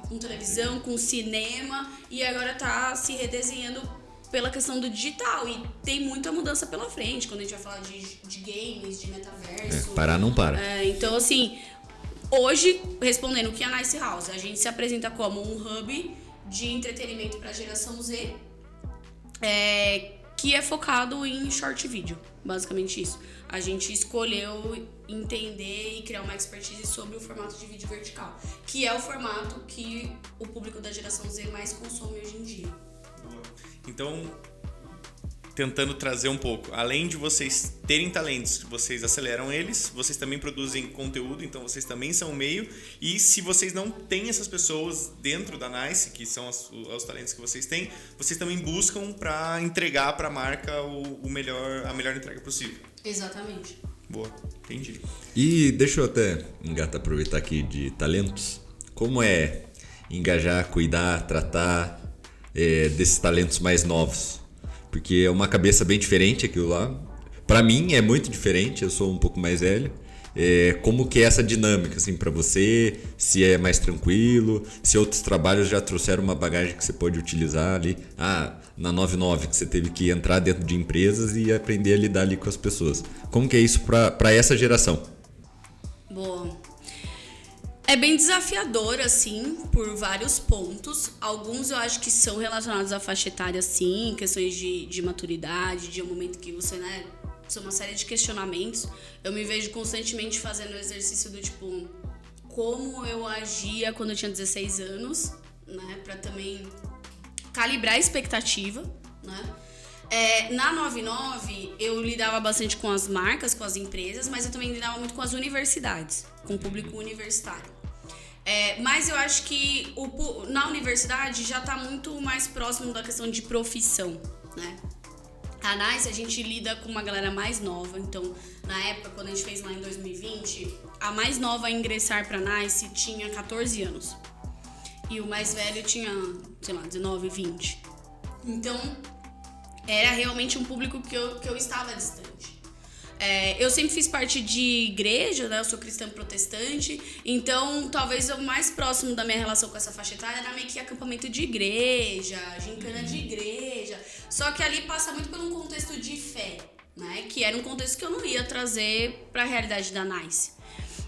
com televisão, com cinema, e agora tá se redesenhando pela questão do digital, e tem muita mudança pela frente, quando a gente vai falar de games, de metaverso. Parar não para. Então, assim, hoje, respondendo o que é a Nice House, a gente se apresenta como um hub de entretenimento para a geração Z, que é focado em short video, basicamente isso. A gente escolheu entender e criar uma expertise sobre o formato de vídeo vertical, que é o formato que o público da geração Z mais consome hoje em dia. Então, tentando trazer um pouco. Além de vocês terem talentos, vocês aceleram eles, vocês também produzem conteúdo, então vocês também são o meio. E se vocês não têm essas pessoas dentro da Nice, que são os talentos que vocês têm, vocês também buscam para entregar para a marca a melhor entrega possível. Exatamente. Boa, entendi. E deixa eu até aproveitar aqui de talentos. Como é engajar, cuidar, tratar desses talentos mais novos? Porque é uma cabeça bem diferente aquilo lá. Pra mim é muito diferente, eu sou um pouco mais velho. Como que é essa dinâmica, assim, pra você? Se é mais tranquilo? Se outros trabalhos já trouxeram uma bagagem que você pode utilizar ali? Na 99, que você teve que entrar dentro de empresas e aprender a lidar ali com as pessoas. Como que é isso pra essa geração? Bom, é bem desafiador, assim, por vários pontos. Alguns eu acho que são relacionados à faixa etária, sim, questões de maturidade, de um momento que você, né, são uma série de questionamentos. Eu me vejo constantemente fazendo o exercício do tipo, como eu agia quando eu tinha 16 anos, né, pra também calibrar a expectativa, né. Na 99, eu lidava bastante com as marcas, com as empresas, mas eu também lidava muito com as universidades, com o público universitário. Mas eu acho que na universidade já está muito mais próximo da questão de profissão, né? A Nice, a gente lida com uma galera mais nova, então na época, quando a gente fez lá em 2020, a mais nova a ingressar para a Nice tinha 14 anos e o mais velho tinha, sei lá, 19, 20. Então, era realmente um público que eu estava distante. Eu sempre fiz parte de igreja, né? Eu sou cristã protestante, então talvez o mais próximo da minha relação com essa faixa etária era meio que acampamento de igreja, gincana de igreja. Só que ali passa muito por um contexto de fé, né? Que era um contexto que eu não ia trazer para a realidade da Nice.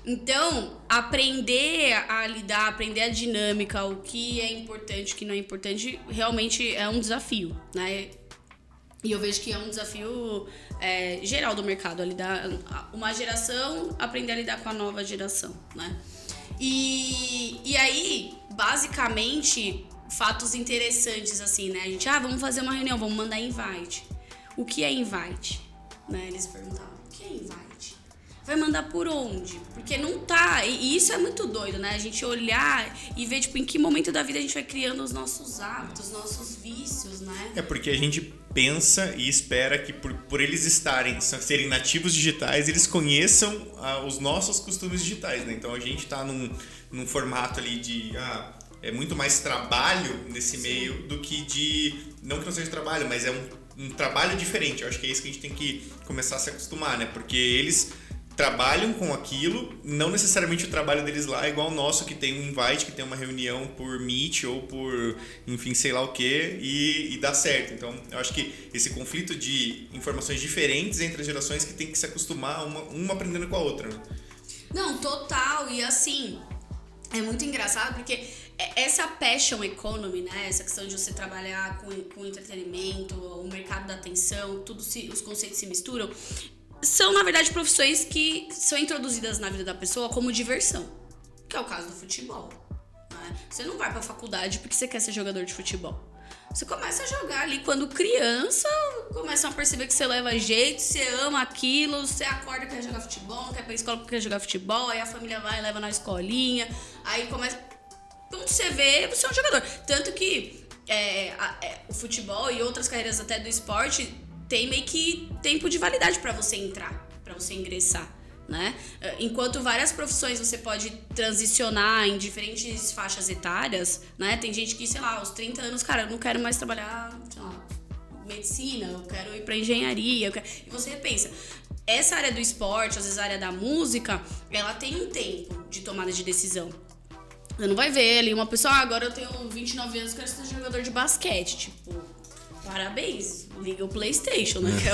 Então, aprender a lidar, aprender a dinâmica, o que é importante, o que não é importante, realmente é um desafio, né? E eu vejo que é um desafio geral do mercado, a lidar, uma geração aprender a lidar com a nova geração, né? E aí, basicamente, fatos interessantes, assim, né? A gente, vamos fazer uma reunião, vamos mandar invite. O que é invite? Né? Eles perguntavam, o que é invite? Vai mandar por onde? Porque não tá, e isso é muito doido, né? A gente olhar e ver, tipo, em que momento da vida a gente vai criando os nossos hábitos, os nossos vícios, né? Porque a gente pensa e espera que por eles serem nativos digitais, eles conheçam os nossos costumes digitais, né? Então a gente tá num formato ali de é muito mais trabalho nesse meio do que não que não seja trabalho, mas é um trabalho diferente. Eu acho que é isso que a gente tem que começar a se acostumar, né? Porque eles trabalham com aquilo, não necessariamente o trabalho deles lá é igual ao nosso, que tem um invite, que tem uma reunião por Meet ou por, enfim, sei lá o que, e dá certo. Então, eu acho que esse conflito de informações diferentes entre as gerações que tem que se acostumar uma aprendendo com a outra, né? Não, total, e assim, é muito engraçado porque essa passion economy, né, essa questão de você trabalhar com entretenimento, o mercado da atenção, os conceitos se misturam, são, na verdade, profissões que são introduzidas na vida da pessoa como diversão, que é o caso do futebol, né? Você não vai pra faculdade porque você quer ser jogador de futebol. Você começa a jogar ali quando criança, começam a perceber que você leva jeito, você ama aquilo, você acorda que quer jogar futebol, não quer ir pra escola porque quer jogar futebol, aí a família vai e leva na escolinha, aí começa... Quando você vê, você é um jogador. Tanto que o futebol e outras carreiras até do esporte tem meio que tempo de validade para você entrar, para você ingressar, né? Enquanto várias profissões você pode transicionar em diferentes faixas etárias, né? Tem gente que, sei lá, aos 30 anos, cara, eu não quero mais trabalhar, sei lá, medicina, eu quero ir para engenharia, e você pensa, essa área do esporte, às vezes a área da música, ela tem um tempo de tomada de decisão. Você não vai ver ali uma pessoa, agora eu tenho 29 anos, quero ser jogador de basquete, tipo... Parabéns, liga o PlayStation, né? Que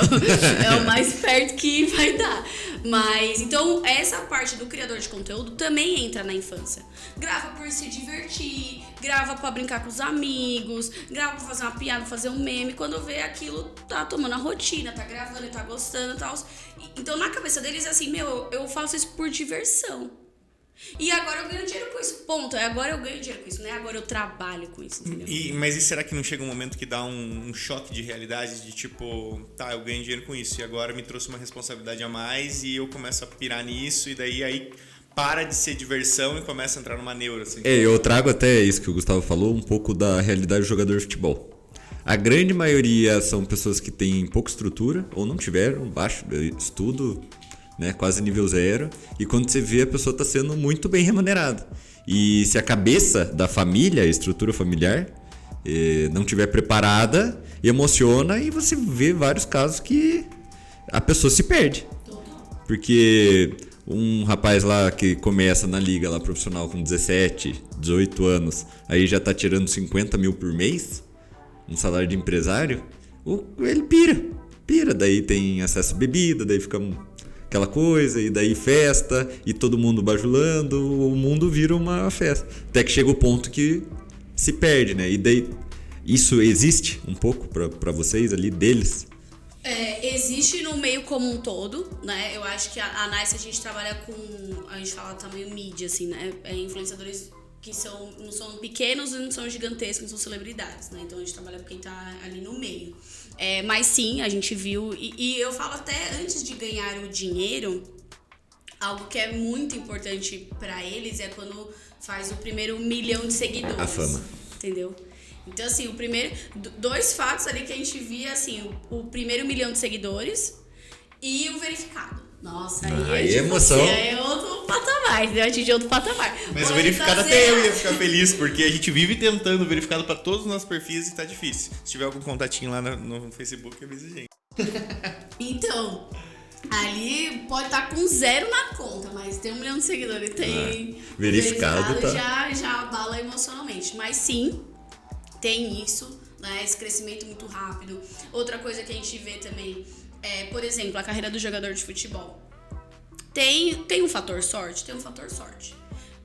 é o mais perto que vai dar. Mas, então, essa parte do criador de conteúdo também entra na infância. Grava por se divertir, grava pra brincar com os amigos, grava pra fazer uma piada, fazer um meme. Quando vê aquilo, tá tomando a rotina, tá gravando e tá gostando e tal. Então, na cabeça deles é assim, eu faço isso por diversão. E agora eu ganho dinheiro com isso, ponto. Agora eu ganho dinheiro com isso, não é agora eu trabalho com isso, entendeu? Mas e será que não chega um momento que dá um choque de realidade de tipo, tá, eu ganho dinheiro com isso e agora me trouxe uma responsabilidade a mais e eu começo a pirar nisso e daí aí para de ser diversão e começa a entrar numa neura, assim. Eu trago até isso que o Gustavo falou, um pouco da realidade do jogador de futebol. A grande maioria são pessoas que têm pouca estrutura ou não tiveram baixo estudo, né, quase nível 0, e quando você vê, a pessoa está sendo muito bem remunerada. E se a cabeça da família, a estrutura familiar, não estiver preparada, emociona, e você vê vários casos que a pessoa se perde. Porque um rapaz lá que começa na liga lá profissional com 17, 18 anos, aí já está tirando 50 mil por mês, um salário de empresário, ele pira, daí tem acesso a bebida, daí fica aquela coisa, e daí festa, e todo mundo bajulando, o mundo vira uma festa. Até que chega o ponto que se perde, né? E daí, isso existe um pouco pra vocês ali, deles? Existe no meio como um todo, né? Eu acho que a Nice a gente trabalha com, a gente fala também mídia, assim, né? Influenciadores que não são pequenos e não são gigantescos, não são celebridades, né? Então a gente trabalha com quem tá ali no meio. Mas sim, a gente viu, e eu falo até antes de ganhar o dinheiro, algo que é muito importante pra eles é quando faz o primeiro 1 milhão de seguidores. A fama. Entendeu? Então, assim, o primeiro... 2 fatos ali que a gente via, assim, o primeiro 1 milhão de seguidores e o verificado. Nossa, aí é emoção. É outro patamar, entendeu? Atingir outro patamar. Mas o verificado até eu ia ficar feliz, porque a gente vive tentando verificado pra todos os nossos perfis e tá difícil. Se tiver algum contatinho lá no Facebook, avisa a gente. Então, ali pode estar com 0 na conta, mas tem 1 milhão de seguidores, tem... Verificado tá. Já abala emocionalmente. Mas sim, tem isso, né? Esse crescimento muito rápido. Outra coisa que a gente vê também... por exemplo, a carreira do jogador de futebol. Tem um fator sorte? Tem um fator sorte.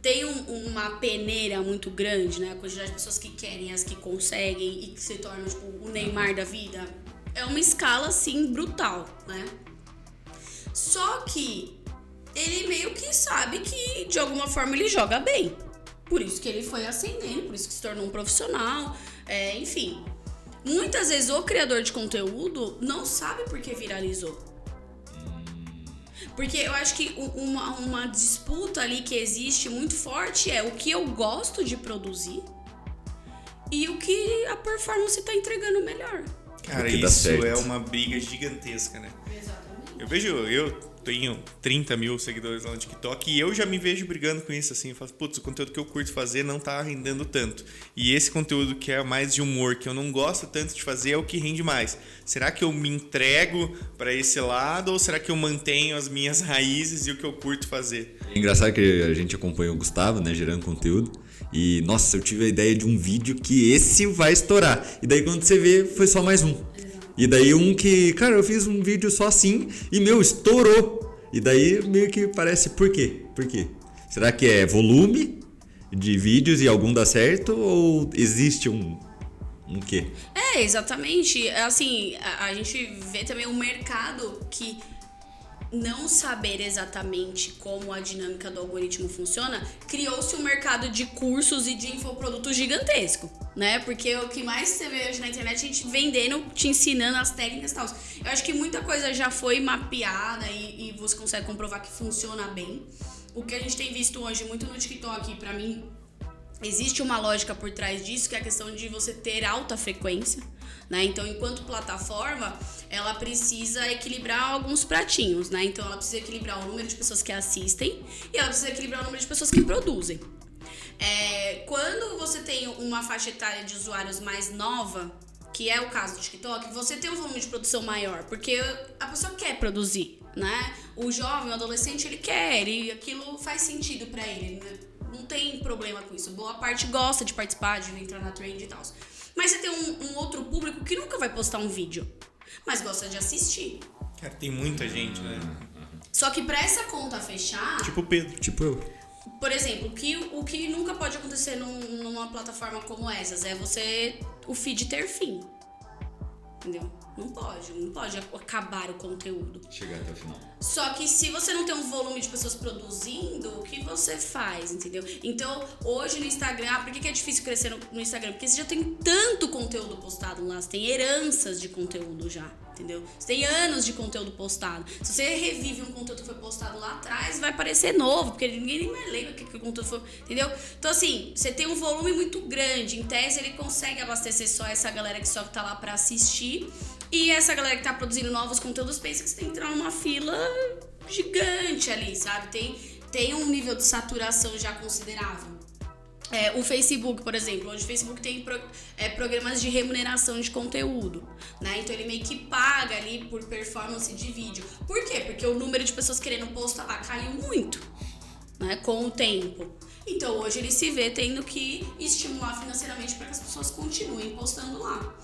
Tem uma peneira muito grande, né? A quantidade de pessoas que querem, as que conseguem e que se tornam, tipo, o Neymar da vida. É uma escala, assim, brutal, né? Só que ele meio que sabe que, de alguma forma, ele joga bem. Por isso que ele foi ascendendo, por isso que se tornou um profissional, enfim... Muitas vezes o criador de conteúdo não sabe por que viralizou. Porque eu acho que uma disputa ali que existe muito forte é o que eu gosto de produzir e o que a performance tá entregando melhor. Cara, isso é uma briga gigantesca, né? Exatamente. Eu tenho 30 mil seguidores lá no TikTok e eu já me vejo brigando com isso, assim. Eu falo, putz, o conteúdo que eu curto fazer não tá rendendo tanto. E esse conteúdo que é mais de humor, que eu não gosto tanto de fazer, é o que rende mais. Será que eu me entrego pra esse lado ou será que eu mantenho as minhas raízes e o que eu curto fazer? É engraçado que a gente acompanha o Gustavo, né, gerando conteúdo. E, nossa, eu tive a ideia de um vídeo que esse vai estourar. E daí quando você vê, foi só mais um. E daí um que, cara, eu fiz um vídeo só assim e, estourou. E daí meio que parece, por quê? Por quê? Será que é volume de vídeos e algum dá certo? Ou existe um quê? Exatamente. Assim, a gente vê também um mercado que não saber exatamente como a dinâmica do algoritmo funciona, criou-se um mercado de cursos e de infoproduto gigantesco, né? Porque o que mais você vê hoje na internet, a gente vendendo, te ensinando as técnicas e tal. Eu acho que muita coisa já foi mapeada e você consegue comprovar que funciona bem. O que a gente tem visto hoje muito no TikTok, pra mim, existe uma lógica por trás disso, que é a questão de você ter alta frequência, né? Então, enquanto plataforma, ela precisa equilibrar alguns pratinhos, né? Então, ela precisa equilibrar o número de pessoas que assistem e ela precisa equilibrar o número de pessoas que produzem. Quando você tem uma faixa etária de usuários mais nova, que é o caso do TikTok, você tem um volume de produção maior, porque a pessoa quer produzir, né? O jovem, o adolescente, ele quer, e aquilo faz sentido pra ele, né? Não tem problema com isso. Boa parte gosta de participar, de entrar na trend e tal. Mas você tem um outro público que nunca vai postar um vídeo, mas gosta de assistir. Cara, tem muita gente, né? Só que pra essa conta fechar... Tipo o Pedro. Tipo eu. Por exemplo, o que nunca pode acontecer numa plataforma como essas é o feed ter fim. entendeu? Não pode acabar o conteúdo. Chegar até o final. Só que se você não tem um volume de pessoas produzindo, o que você faz, entendeu? Então, hoje no Instagram, por que é difícil crescer no Instagram? Porque você já tem tanto conteúdo postado lá, você tem heranças de conteúdo já, entendeu? Você tem anos de conteúdo postado. Se você revive um conteúdo que foi postado lá atrás, vai parecer novo, porque ninguém nem mais lembra que o conteúdo foi, entendeu? Então, assim, você tem um volume muito grande. Em tese, ele consegue abastecer só essa galera que só tá lá pra assistir. E essa galera que tá produzindo novos conteúdos pensa que você tem que entrar numa fila gigante ali, sabe? Tem um nível de saturação já considerável. O Facebook, por exemplo, onde o Facebook tem programas de remuneração de conteúdo, né? Então ele meio que paga ali por performance de vídeo. Por quê? Porque o número de pessoas querendo postar lá caiu muito, né? Com o tempo. Então hoje ele se vê tendo que estimular financeiramente para que as pessoas continuem postando lá.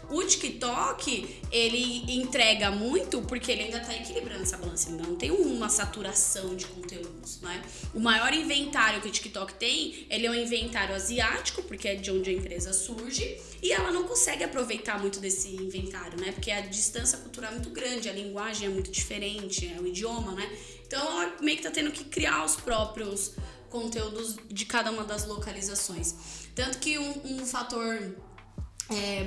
O TikTok, ele entrega muito porque ele ainda tá equilibrando essa balança, ainda não tem uma saturação de conteúdos, né? O maior inventário que o TikTok tem, ele é um inventário asiático, porque é de onde a empresa surge, e ela não consegue aproveitar muito desse inventário, né? Porque a distância cultural é muito grande, a linguagem é muito diferente, é o idioma, né? Então ela meio que tá tendo que criar os próprios conteúdos de cada uma das localizações. Tanto que um fator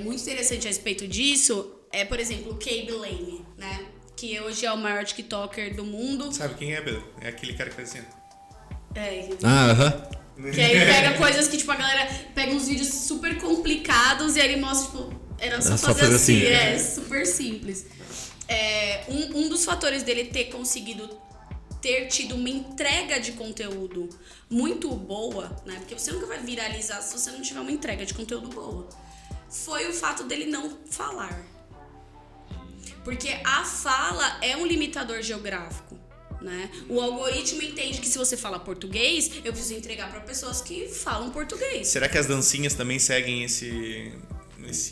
muito interessante a respeito disso é, por exemplo, o Khaby Lame, né? Que hoje é o maior TikToker do mundo. Sabe quem é, Pedro? É aquele cara que faz assim. Aham. Que aí pega coisas que, tipo, a galera pega uns vídeos super complicados e aí ele mostra, tipo, era só fazer assim. É super simples. Um dos fatores dele ter tido uma entrega de conteúdo muito boa, né? Porque você nunca vai viralizar se você não tiver uma entrega de conteúdo boa. Foi o fato dele não falar. Porque a fala é um limitador geográfico, né? O algoritmo entende que se você fala português, eu preciso entregar para pessoas que falam português. Será que as dancinhas também seguem esse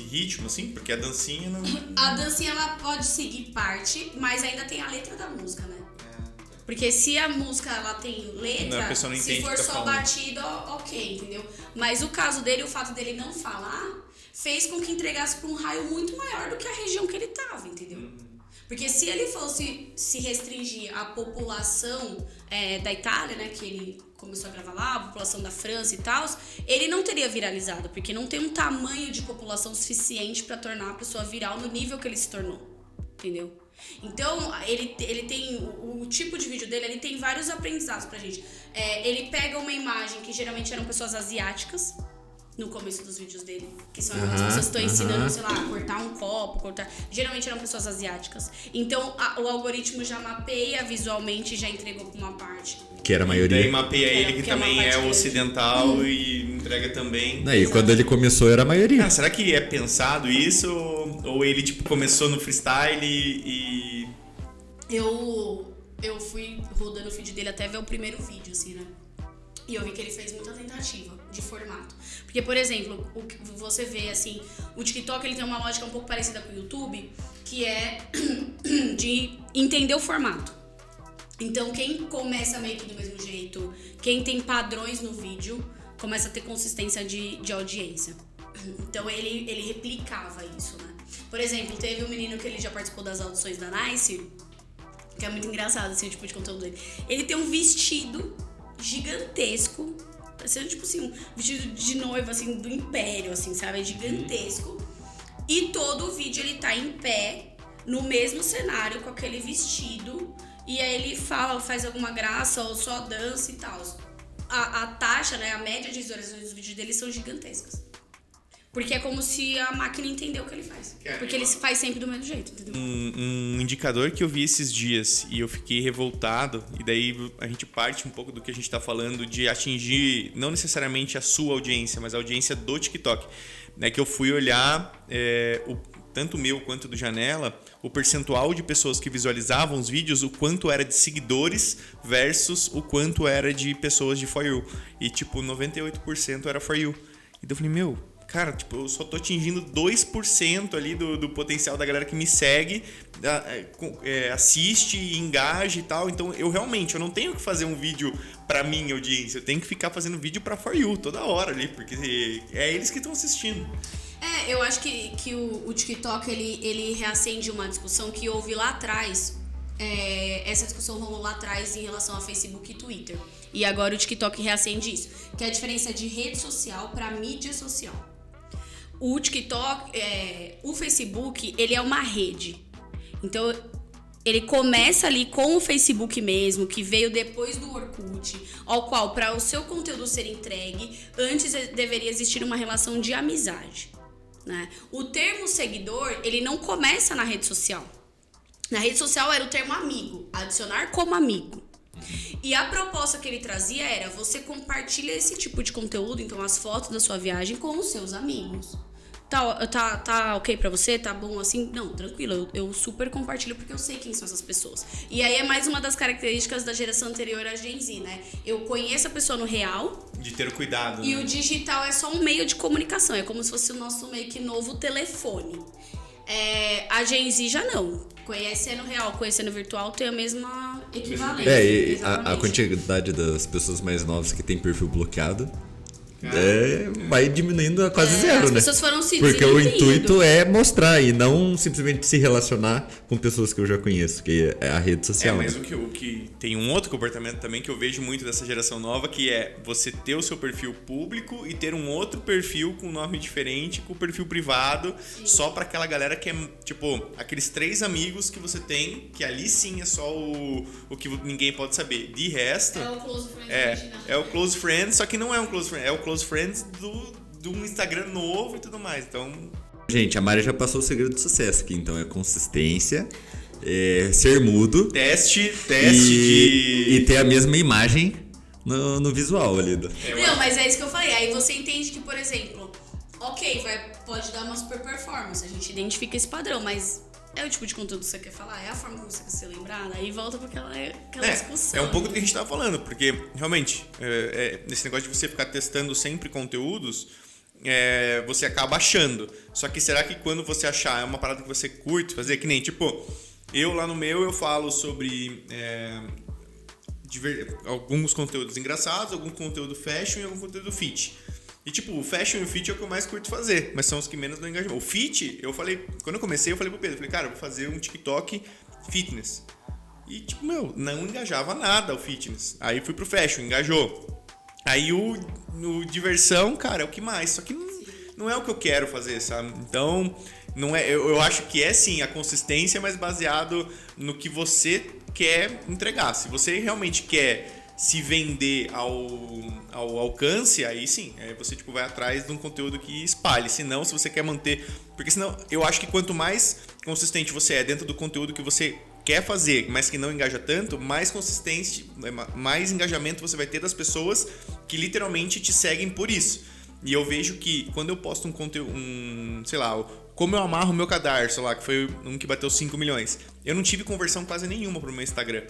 ritmo, assim? Porque a dancinha não... A dancinha, ela pode seguir parte, mas ainda tem a letra da música, né? Porque se a música ela tem letra, a pessoa não entende, se for fica só falando. batido, ok, entendeu? Mas o caso dele, o fato dele não falar, fez com que entregasse para um raio muito maior do que a região que ele tava, entendeu? Porque se ele fosse se restringir à população da Itália, né, que ele começou a gravar lá, a população da França e tal, ele não teria viralizado, porque não tem um tamanho de população suficiente para tornar a pessoa viral no nível que ele se tornou, entendeu? Então, ele tem, o tipo de vídeo dele, ele tem vários aprendizados pra gente. Ele pega uma imagem que geralmente eram pessoas asiáticas, no começo dos vídeos dele, que são as pessoas que estão ensinando, sei lá, a cortar um copo, geralmente eram pessoas asiáticas. Então, o algoritmo já mapeia visualmente e já entregou pra uma parte. Que era a maioria. Daí mapeia ele, que também é ocidental e entrega também. E quando ele começou era a maioria. Cara, será que é pensado isso? Ou ele, tipo, começou no freestyle e... Eu fui rodando o feed dele até ver o primeiro vídeo, assim, né? E eu vi que ele fez muita tentativa de formato. Porque, por exemplo, o que você vê, assim, o TikTok ele tem uma lógica um pouco parecida com o YouTube, que é de entender o formato. Então, quem começa meio que do mesmo jeito, quem tem padrões no vídeo, começa a ter consistência de audiência. Então, ele replicava isso, né? Por exemplo, teve um menino que ele já participou das audições da Nice, que é muito engraçado, assim, o tipo de conteúdo dele. Ele tem um vestido gigantesco, parecendo tipo assim, um vestido de noiva, assim, do império, assim, sabe? É gigantesco. E todo o vídeo ele tá em pé, no mesmo cenário, com aquele vestido. E aí ele faz alguma graça ou só dança e tal. A taxa, né, a média de visualizações dos vídeos dele são gigantescas. Porque é como se a máquina entendeu o que ele faz. Porque ele faz sempre do mesmo jeito, entendeu? Um indicador que eu vi esses dias e eu fiquei revoltado, e daí a gente parte um pouco do que a gente tá falando de atingir não necessariamente a sua audiência, mas a audiência do TikTok. Né, que eu fui olhar tanto o meu quanto do Janela, o percentual de pessoas que visualizavam os vídeos, o quanto era de seguidores versus o quanto era de pessoas de For You. E tipo, 98% era For You. Então eu falei, cara, tipo, eu só tô atingindo 2% ali do potencial da galera que me segue, assiste, engaja e tal. Então, eu não tenho que fazer um vídeo pra minha audiência. Eu tenho que ficar fazendo vídeo pra For You toda hora ali, porque é eles que estão assistindo. Eu acho que o TikTok, ele reacende uma discussão que houve lá atrás. Essa discussão rolou lá atrás em relação a Facebook e Twitter. E agora o TikTok reacende isso. Que é a diferença de rede social para mídia social. O TikTok, o Facebook, ele é uma rede. Então, ele começa ali com o Facebook mesmo, que veio depois do Orkut, ao qual, para o seu conteúdo ser entregue, antes deveria existir uma relação de amizade, né? O termo seguidor, ele não começa na rede social. Na rede social era o termo amigo, adicionar como amigo. E a proposta que ele trazia era, você compartilha esse tipo de conteúdo, então as fotos da sua viagem, com os seus amigos. Tá ok pra você? Tá bom assim? Não, tranquilo, eu super compartilho porque eu sei quem são essas pessoas. E aí é mais uma das características da geração anterior à Gen Z, né? Eu conheço a pessoa no real. De ter cuidado. E né? o digital é só um meio de comunicação, é como se fosse o nosso meio que novo telefone. A Gen Z já não. Conhecendo real, conhecendo virtual tem a mesma equivalência. E a quantidade das pessoas mais novas que tem perfil bloqueado vai diminuindo a quase zero, as né? As pessoas foram se Porque o desinibindo. intuito é mostrar e não simplesmente se relacionar com pessoas que eu já conheço, que é a rede social. Mas né? o que tem um outro comportamento também que eu vejo muito dessa geração nova, que é você ter o seu perfil público e ter um outro perfil com nome diferente, com o perfil privado, só pra aquela galera que é, tipo, aqueles 3 amigos que você tem, que ali sim é só o que ninguém pode saber. De resto... É o Close Friends original. É o Close Friends, só que não é um Close Friends, é o Close Friends do Instagram novo e tudo mais, então... Gente, a Mari já passou o segredo do sucesso aqui, então é consistência, ser mudo... Teste e ter a mesma imagem no visual ali. Não, mas é isso que eu falei. Aí você entende que, por exemplo, ok, pode dar uma super performance, a gente identifica esse padrão, mas é o tipo de conteúdo que você quer falar, é a forma como você quer ser lembrada, aí volta pra aquela discussão. É um pouco do que a gente tava falando, porque realmente, nesse negócio de você ficar testando sempre conteúdos, você acaba achando. Só que será que quando você achar é uma parada que você curte fazer? Que nem, tipo, eu lá no meu eu falo sobre alguns conteúdos engraçados, algum conteúdo fashion e algum conteúdo fit. E tipo, o fashion e o fit é o que eu mais curto fazer, mas são os que menos dão engajamento. O fit, quando eu comecei, eu falei pro Pedro, cara, eu vou fazer um TikTok fitness. E tipo, não engajava nada o fitness. Aí fui pro fashion, engajou. Aí o diversão, cara, é o que mais, só que não é o que eu quero fazer, sabe? Então, não é, eu acho que é sim a consistência, mas baseado no que você quer entregar. Se você realmente quer se vender ao alcance, aí sim, você tipo, vai atrás de um conteúdo que espalhe. Se você quer manter... Porque senão, eu acho que quanto mais consistente você é dentro do conteúdo que você quer fazer, mas que não engaja tanto, mais consistência, mais engajamento você vai ter das pessoas que literalmente te seguem por isso. E eu vejo que quando eu posto um conteúdo, sei lá, como eu amarro o meu cadarço lá, que foi um que bateu 5 milhões, eu não tive conversão quase nenhuma pro meu Instagram.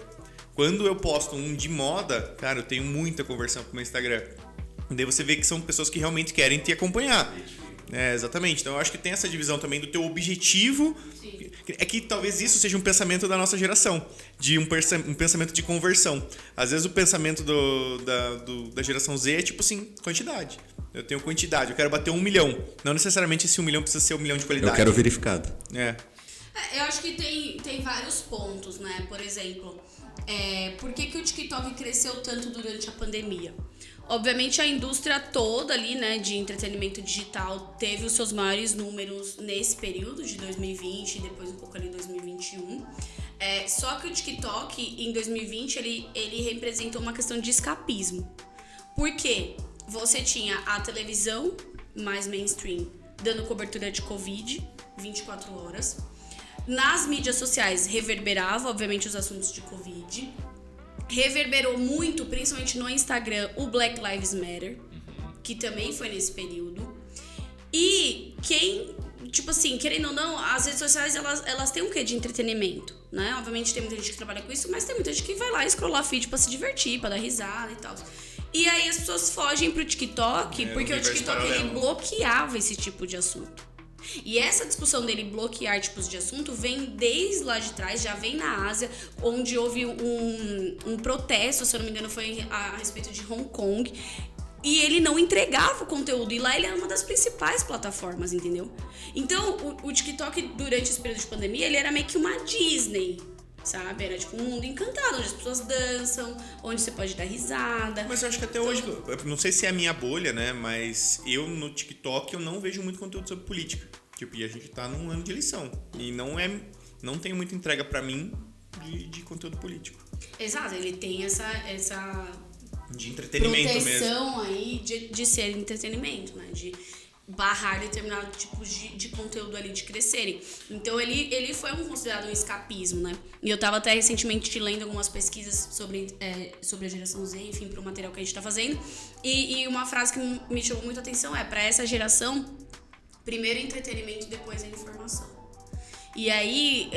Quando eu posto um de moda, cara, eu tenho muita conversão pro meu Instagram. Daí você vê que são pessoas que realmente querem te acompanhar. Exatamente. Então eu acho que tem essa divisão também do teu objetivo. Sim. É que talvez isso seja um pensamento da nossa geração, de um pensamento de conversão. Às vezes o pensamento da geração Z é tipo assim, quantidade. Eu tenho quantidade, eu quero bater 1 milhão. Não necessariamente esse 1 milhão precisa ser 1 milhão de qualidade. Eu quero verificado. Eu acho que tem vários pontos, né? Por exemplo, por que o TikTok cresceu tanto durante a pandemia? Obviamente a indústria toda ali, né, de entretenimento digital teve os seus maiores números nesse período de 2020 e depois um pouco ali em 2021. Só que o TikTok em 2020 ele representou uma questão de escapismo. Por quê? Você tinha a televisão mais mainstream dando cobertura de Covid 24 horas. Nas mídias sociais reverberava, obviamente, os assuntos de Covid. Reverberou muito, principalmente no Instagram, o Black Lives Matter, que também foi nesse período. E tipo assim, querendo ou não, as redes sociais, elas têm um quê de entretenimento, né? Obviamente tem muita gente que trabalha com isso, mas tem muita gente que vai lá scrollar feed pra se divertir, pra dar risada e tal. E aí as pessoas fogem pro TikTok, porque o TikTok ele bloqueava esse tipo de assunto. E essa discussão dele bloquear tipos de assunto vem desde lá de trás, já vem na Ásia, onde houve um protesto, se eu não me engano, foi a respeito de Hong Kong, e ele não entregava o conteúdo. E lá ele era uma das principais plataformas, entendeu? Então, o TikTok, durante esse período de pandemia, ele era meio que uma Disney, sabe? Era tipo um mundo encantado, onde as pessoas dançam, onde você pode dar risada. Mas eu acho que até hoje, não sei se é a minha bolha, né? Mas eu no TikTok eu não vejo muito conteúdo sobre política. Tipo, e a gente tá num ano de eleição. E não tem muita entrega pra mim de conteúdo político. Exato, ele tem essa de entretenimento proteção mesmo. aí de ser entretenimento, né? De barrar determinados tipos de conteúdo ali de crescerem. Então ele foi considerado um escapismo, né? E eu tava até recentemente lendo algumas pesquisas sobre a geração Z, enfim, pro material que a gente tá fazendo. E uma frase que me chamou muita atenção pra essa geração, primeiro entretenimento, depois a informação. E aí,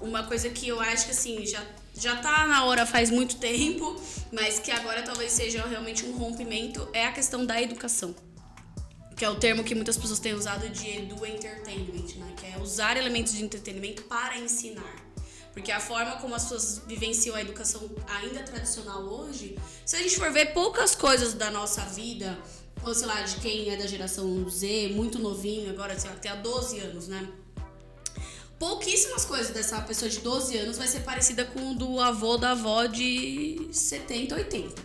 uma coisa que eu acho que assim, já tá na hora faz muito tempo, mas que agora talvez seja realmente um rompimento, é a questão da educação. Que é o termo que muitas pessoas têm usado de edu-entertainment, né? Que é usar elementos de entretenimento para ensinar. Porque a forma como as pessoas vivenciam a educação ainda tradicional hoje, se a gente for ver poucas coisas da nossa vida, ou sei lá, de quem é da geração Z, muito novinho, agora sei lá, até há 12 anos, né? Pouquíssimas coisas dessa pessoa de 12 anos vai ser parecida com o do avô da avó de 70, 80.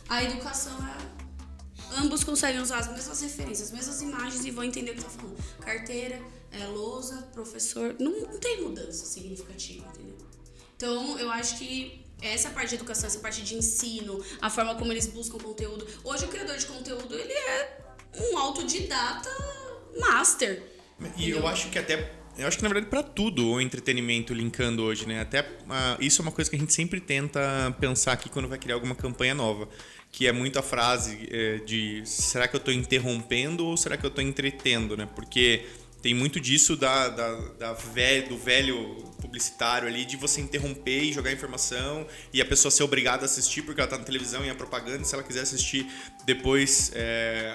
A educação ambos conseguem usar as mesmas referências, as mesmas imagens e vão entender o que tá falando. Carteira, lousa, professor, não tem mudança significativa, entendeu? Então, eu acho que essa parte de educação, essa parte de ensino, a forma como eles buscam conteúdo. Hoje, o criador de conteúdo, ele é um autodidata master. E eu acho que na verdade para tudo o entretenimento linkando hoje, né? Até isso é uma coisa que a gente sempre tenta pensar aqui quando vai criar alguma campanha nova, que é muito a frase de será que eu estou interrompendo ou será que eu estou entretendo, né? Porque tem muito disso do velho publicitário ali, de você interromper e jogar informação e a pessoa ser obrigada a assistir porque ela tá na televisão e a propaganda, e se ela quiser assistir depois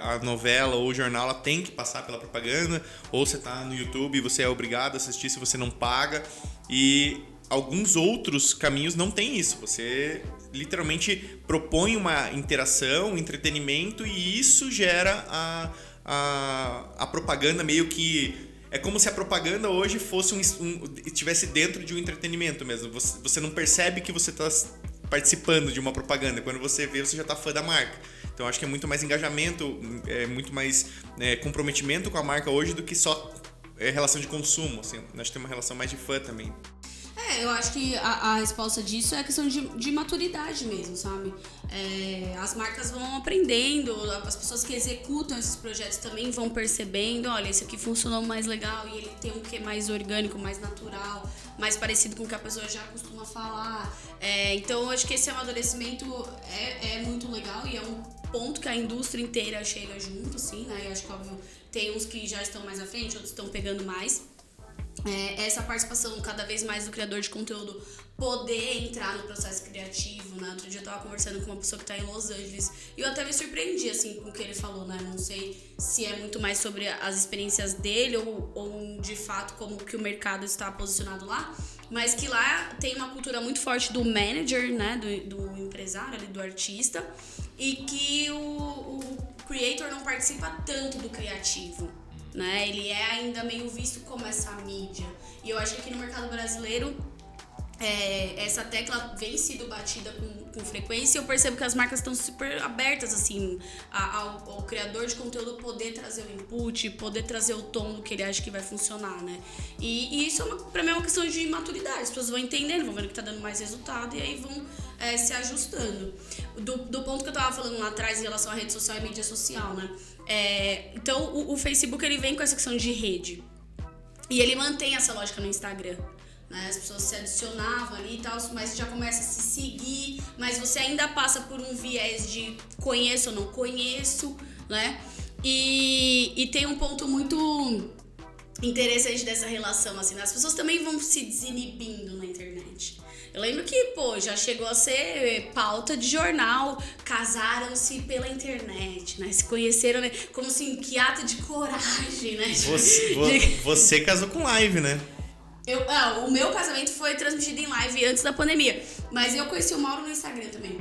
a novela ou o jornal, ela tem que passar pela propaganda, ou você tá no YouTube e você é obrigado a assistir se você não paga. E alguns outros caminhos não tem isso. Você literalmente propõe uma interação, um entretenimento, e isso gera a propaganda meio que... É como se a propaganda hoje fosse estivesse dentro de um entretenimento mesmo. Você não percebe que você está participando de uma propaganda. Quando você vê, você já está fã da marca. Então, acho que é muito mais engajamento, muito mais comprometimento com a marca hoje do que só relação de consumo. Assim. Acho que tem uma relação mais de fã também. Eu acho que a resposta disso é a questão de maturidade mesmo, sabe? As marcas vão aprendendo, as pessoas que executam esses projetos também vão percebendo, olha, esse aqui funcionou mais legal e ele tem um quê mais orgânico, mais natural, mais parecido com o que a pessoa já costuma falar. Então, eu acho que esse amadurecimento é muito legal e é um ponto que a indústria inteira chega junto, assim, né? Eu acho que, óbvio, tem uns que já estão mais à frente, outros estão pegando mais. Essa participação cada vez mais do criador de conteúdo poder entrar no processo criativo, né? Outro dia eu tava conversando com uma pessoa que tá em Los Angeles e eu até me surpreendi, assim, com o que ele falou, né? Não sei se é muito mais sobre as experiências dele ou de fato como que o mercado está posicionado lá, mas que lá tem uma cultura muito forte do manager, né? Do empresário, ali, do artista, e que o creator não participa tanto do criativo, né? Ele é ainda meio visto como essa mídia. E eu acho que aqui no mercado brasileiro essa tecla vem sido batida com frequência, e eu percebo que as marcas estão super abertas assim ao criador de conteúdo poder trazer o input, poder trazer o tom do que ele acha que vai funcionar, né? E isso pra mim é uma questão de maturidade. As pessoas vão entendendo, vão vendo que tá dando mais resultado e aí vão se ajustando. Do ponto que eu tava falando lá atrás em relação à rede social e mídia social, né? Então o Facebook ele vem com essa questão de rede e ele mantém essa lógica no Instagram, né? As pessoas se adicionavam ali e tal, mas já começa a se seguir, mas você ainda passa por um viés de conheço ou não conheço, né? E tem um ponto muito interessante dessa relação, assim, né? As pessoas também vão se desinibindo na internet. Eu lembro que, já chegou a ser pauta de jornal, casaram-se pela internet, né? Se conheceram, né? Como assim, que ato de coragem, né? Você casou com live, né? O meu casamento foi transmitido em live antes da pandemia, mas eu conheci o Mauro no Instagram também.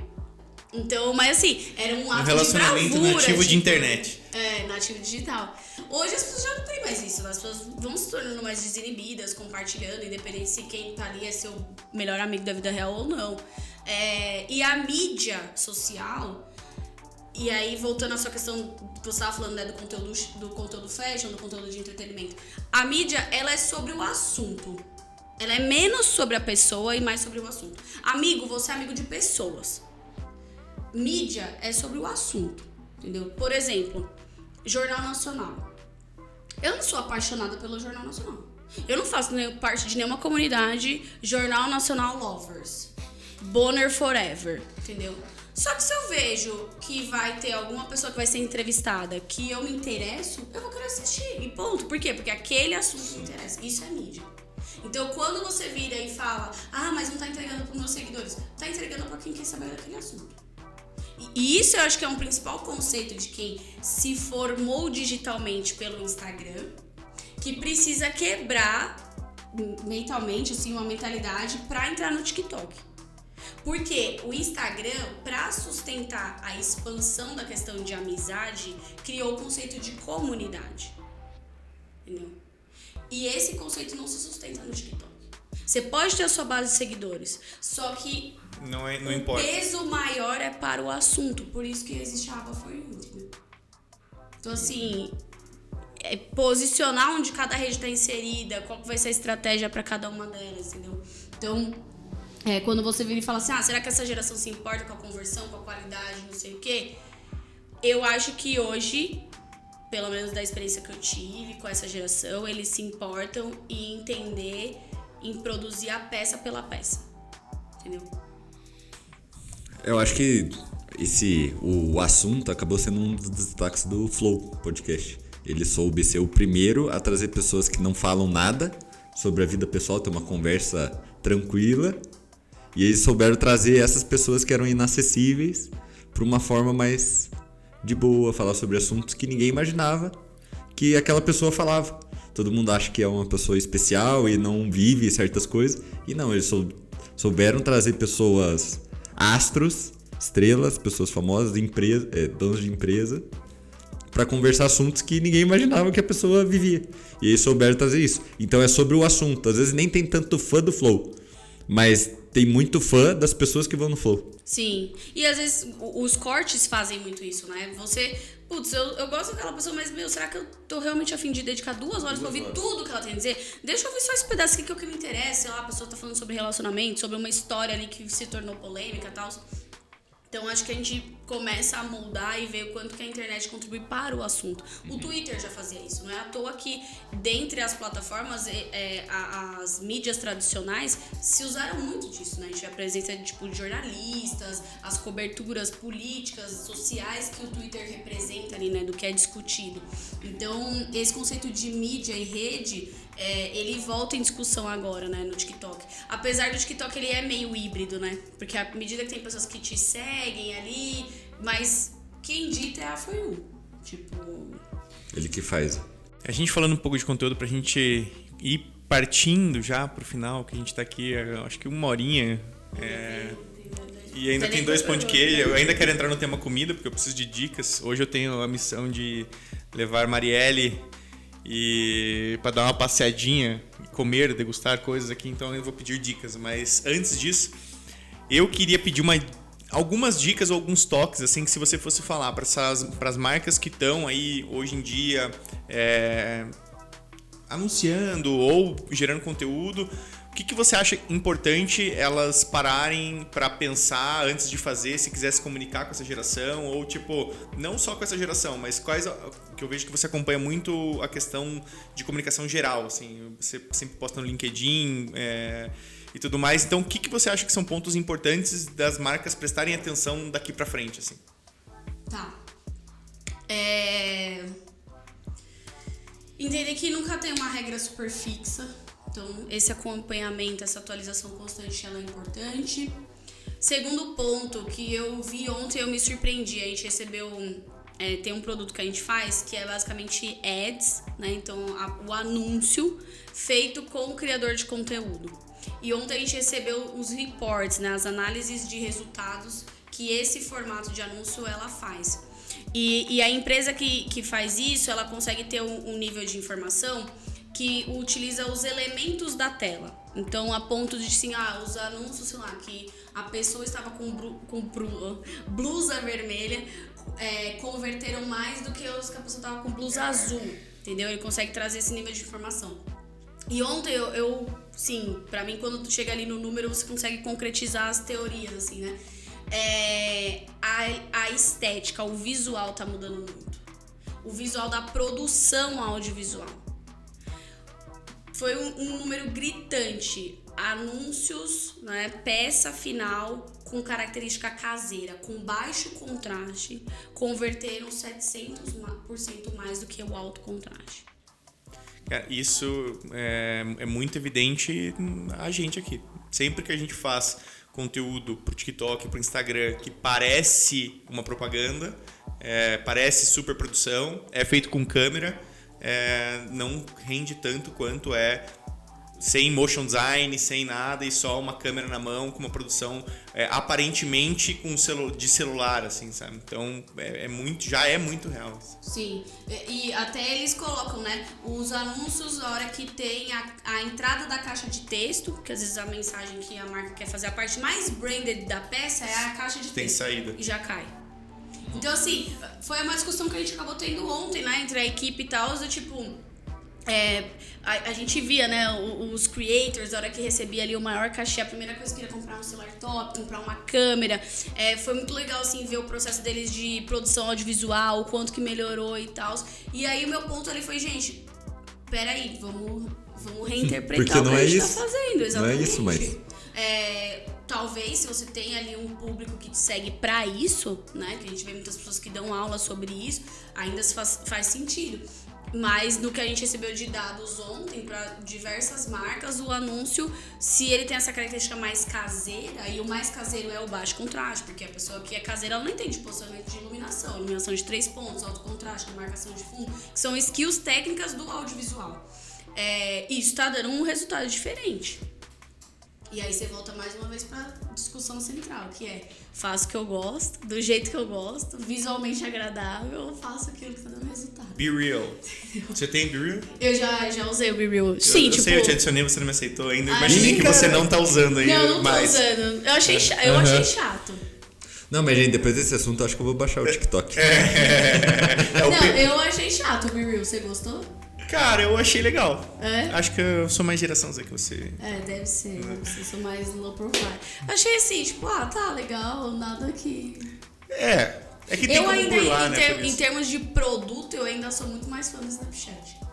Então, mas assim, era um ato relacionamento de bravura. nativo de internet. Nativo digital. Hoje as pessoas já não tem mais isso, né? As pessoas vão se tornando mais desinibidas, compartilhando, independente se quem tá ali é seu melhor amigo da vida real ou não. E a mídia social, e aí voltando à sua questão que você estava falando, né, do conteúdo fashion, do conteúdo de entretenimento. A mídia, ela é sobre o assunto. Ela é menos sobre a pessoa e mais sobre o assunto. Amigo, você é amigo de pessoas. Mídia é sobre o assunto, entendeu? Por exemplo, Jornal Nacional. Eu não sou apaixonada pelo Jornal Nacional. Eu não faço parte de nenhuma comunidade Jornal Nacional Lovers. Bonner Forever, entendeu? Só que se eu vejo que vai ter alguma pessoa que vai ser entrevistada que eu me interesso, eu vou querer assistir. E ponto. Por quê? Porque aquele assunto me interessa. Isso é mídia. Então, quando você vira e fala, mas não tá entregando pros meus seguidores, tá entregando pra quem quer saber daquele assunto. E isso eu acho que é um principal conceito de quem se formou digitalmente pelo Instagram, que precisa quebrar mentalmente, assim, uma mentalidade pra entrar no TikTok. Porque o Instagram, pra sustentar a expansão da questão de amizade, criou o conceito de comunidade. Entendeu? E esse conceito não se sustenta no TikTok. Você pode ter a sua base de seguidores, só que não o importa. peso maior é para o assunto. Por isso que existe a aba For You, entendeu? Então, assim, posicionar onde cada rede está inserida, qual vai ser a estratégia para cada uma delas, entendeu? Então, quando você vira e fala assim, será que essa geração se importa com a conversão, com a qualidade, não sei o quê? Eu acho que hoje, pelo menos da experiência que eu tive com essa geração, eles se importam em entender, em produzir a peça pela peça, entendeu? Eu acho que o assunto acabou sendo um dos destaques do Flow Podcast. Ele soube ser o primeiro a trazer pessoas que não falam nada sobre a vida pessoal, ter uma conversa tranquila. E eles souberam trazer essas pessoas que eram inacessíveis para uma forma mais de boa, falar sobre assuntos que ninguém imaginava que aquela pessoa falava. Todo mundo acha que é uma pessoa especial e não vive certas coisas. E não, eles souberam trazer pessoas astros, estrelas, pessoas famosas, donos de empresa, para conversar assuntos que ninguém imaginava que a pessoa vivia. E eles souberam trazer isso. Então é sobre o assunto. Às vezes nem tem tanto fã do Flow, mas tem muito fã das pessoas que vão no Flow. Sim. E às vezes os cortes fazem muito isso, né? Você, eu gosto daquela pessoa, mas, será que eu tô realmente a fim de dedicar 2 horas pra ouvir tudo que ela tem a dizer? Deixa eu ouvir só esse pedaço aqui que é o que me interessa. Sei lá, a pessoa tá falando sobre relacionamento, sobre uma história ali que se tornou polêmica e tal. Então, acho que a gente começa a moldar e ver o quanto que a internet contribui para o assunto. O Twitter já fazia isso. Não é à toa que, dentre as plataformas, as mídias tradicionais se usaram muito disso, né? A gente vê a presença de jornalistas, as coberturas políticas, sociais que o Twitter representa ali, né? Do que é discutido. Então, esse conceito de mídia e rede, ele volta em discussão agora, né? No TikTok. Apesar do TikTok, ele é meio híbrido, né? Porque à medida que tem pessoas que te seguem ali, mas quem dita é a For You. Ele que faz. A gente falando um pouco de conteúdo pra gente ir partindo já pro final, que a gente tá aqui, acho que 1 horinha. E ainda tem 2 pão de queijo. Eu ainda quero entrar no tema comida, porque eu preciso de dicas. Hoje eu tenho a missão de levar Marielle para dar uma passeadinha, comer, degustar coisas aqui, então eu vou pedir dicas. Mas antes disso, eu queria pedir algumas dicas ou alguns toques, assim, que se você fosse falar para as marcas que estão aí hoje em dia anunciando ou gerando conteúdo, o que você acha importante elas pararem para pensar antes de fazer, se quiser se comunicar com essa geração, ou não só com essa geração, mas que eu vejo que você acompanha muito a questão de comunicação geral, assim, você sempre posta no LinkedIn e tudo mais. Então, o que você acha que são pontos importantes das marcas prestarem atenção daqui para frente, assim? Tá. Entender que nunca tem uma regra super fixa. Então, esse acompanhamento, essa atualização constante, ela é importante. Segundo ponto, que eu vi ontem, eu me surpreendi. A gente recebeu... tem um produto que a gente faz, que é basicamente ads, né? Então, o anúncio feito com o criador de conteúdo. E ontem a gente recebeu os reports, né? As análises de resultados que esse formato de anúncio ela faz. E a empresa que faz isso, ela consegue ter um nível de informação que utiliza os elementos da tela. Então, a ponto de, assim, os anúncios, sei lá, que a pessoa estava com blusa vermelha, converteram mais do que os que a pessoa estava com blusa azul, entendeu? Ele consegue trazer esse nível de informação. E ontem sim, pra mim, quando tu chega ali no número, você consegue concretizar as teorias, assim, né? A estética, o visual tá mudando muito. O visual da produção audiovisual. Foi um número gritante. Anúncios, né, peça final com característica caseira, com baixo contraste, converteram 700% mais do que o alto contraste. Isso é muito evidente a gente aqui. Sempre que a gente faz conteúdo pro TikTok, pro Instagram, que parece uma propaganda, parece super produção, é feito com câmera, não rende tanto quanto sem motion design, sem nada, e só uma câmera na mão, com uma produção aparentemente de celular, assim, sabe? Então, já é muito real. Sim, e até eles colocam, né, os anúncios, a hora que tem a entrada da caixa de texto, que às vezes a mensagem que a marca quer fazer, a parte mais branded da peça é a caixa de texto. Tem saída. E já cai. Então, assim, foi uma discussão que a gente acabou tendo ontem, né, entre a equipe e tal, do tipo... a gente via, né, os creators, a hora que recebia ali o maior cachê, a primeira coisa que queria comprar um celular top, comprar uma câmera. Foi muito legal, assim, ver o processo deles de produção audiovisual, o quanto que melhorou e tal. E aí o meu ponto ali foi, gente, peraí, vamos reinterpretar o que a gente tá fazendo. Exatamente. Não é isso, mas... Talvez, se você tem ali um público que te segue pra isso, né, que a gente vê muitas pessoas que dão aula sobre isso, ainda faz sentido. Mas no que a gente recebeu de dados ontem para diversas marcas, o anúncio, se ele tem essa característica mais caseira, e o mais caseiro é o baixo contraste, porque a pessoa que é caseira, ela não entende posicionamento de iluminação de 3 pontos, alto contraste, marcação de fundo, que são skills técnicas do audiovisual. Isso está dando um resultado diferente. E aí você volta mais uma vez pra discussão central, que é: faço o que eu gosto, do jeito que eu gosto, visualmente agradável, eu faço aquilo que tá dando resultado. Be Real. Você tem Be Real? Eu já usei o Be Real. Sim, eu sei, eu te adicionei, você não me aceitou ainda. Imaginei que você não tá usando ainda. Não tô usando. Eu achei chato. Não, mas gente, depois desse assunto, eu acho que eu vou baixar o TikTok. Eu achei chato o Be Real. Você gostou? Cara, eu achei legal. Acho que eu sou mais geração Z que você. Deve ser. Eu sou mais low profile. Achei assim, tipo, tá legal, nada que... É que tem como burlar, né? Em termos de produto, eu ainda sou muito mais fã do Snapchat.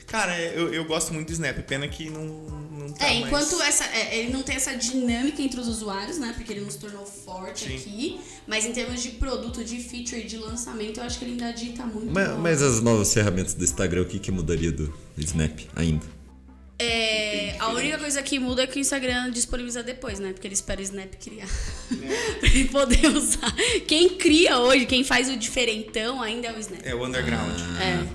Cara, eu gosto muito do Snap. Pena que não tá enquanto mais... ele não tem essa dinâmica entre os usuários, né? Porque ele não se tornou forte. Sim. Aqui. Mas em termos de produto, de feature, de lançamento, eu acho que ele ainda dita muito. Mas as novas ferramentas do Instagram, o que mudaria do Snap ainda? A única coisa que muda é que o Instagram disponibiliza depois, né? Porque ele espera o Snap criar. Pra ele poder usar. Quem cria hoje, quem faz o diferentão ainda é o Snap. É o underground.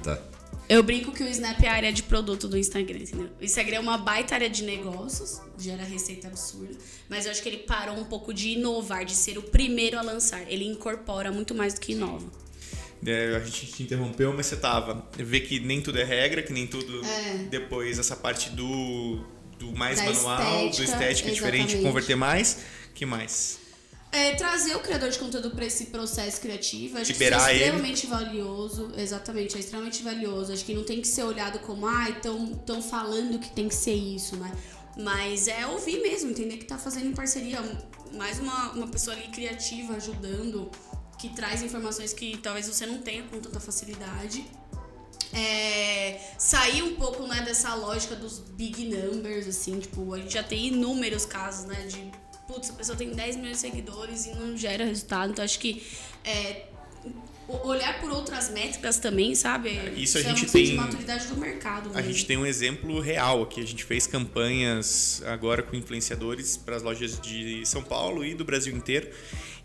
Tá. Eu brinco que o Snap é a área de produto do Instagram, entendeu? O Instagram é uma baita área de negócios, gera receita absurda, mas eu acho que ele parou um pouco de inovar, de ser o primeiro a lançar. Ele incorpora muito mais do que inova. A gente te interrompeu, mas você vê que nem tudo é regra, que nem tudo... Depois essa parte do mais da manual, do estética diferente, converter mais. Que mais? Trazer o criador de conteúdo para esse processo criativo, acho liberar que é extremamente valioso. Exatamente, é extremamente valioso. Acho que não tem que ser olhado como, estão falando que tem que ser isso, né? Mas é ouvir mesmo, entender que tá fazendo em parceria. Mais uma pessoa ali criativa, ajudando, que traz informações que talvez você não tenha com tanta facilidade. Sair um pouco, né, dessa lógica dos big numbers, assim, tipo, a gente já tem inúmeros casos, né, de putz, a pessoa tem 10 milhões de seguidores e não gera resultado. Então, acho que olhar por outras métricas também, sabe? Isso a gente tem de maturidade do mercado mesmo. A gente tem um exemplo real aqui. A gente fez campanhas agora com influenciadores para as lojas de São Paulo e do Brasil inteiro.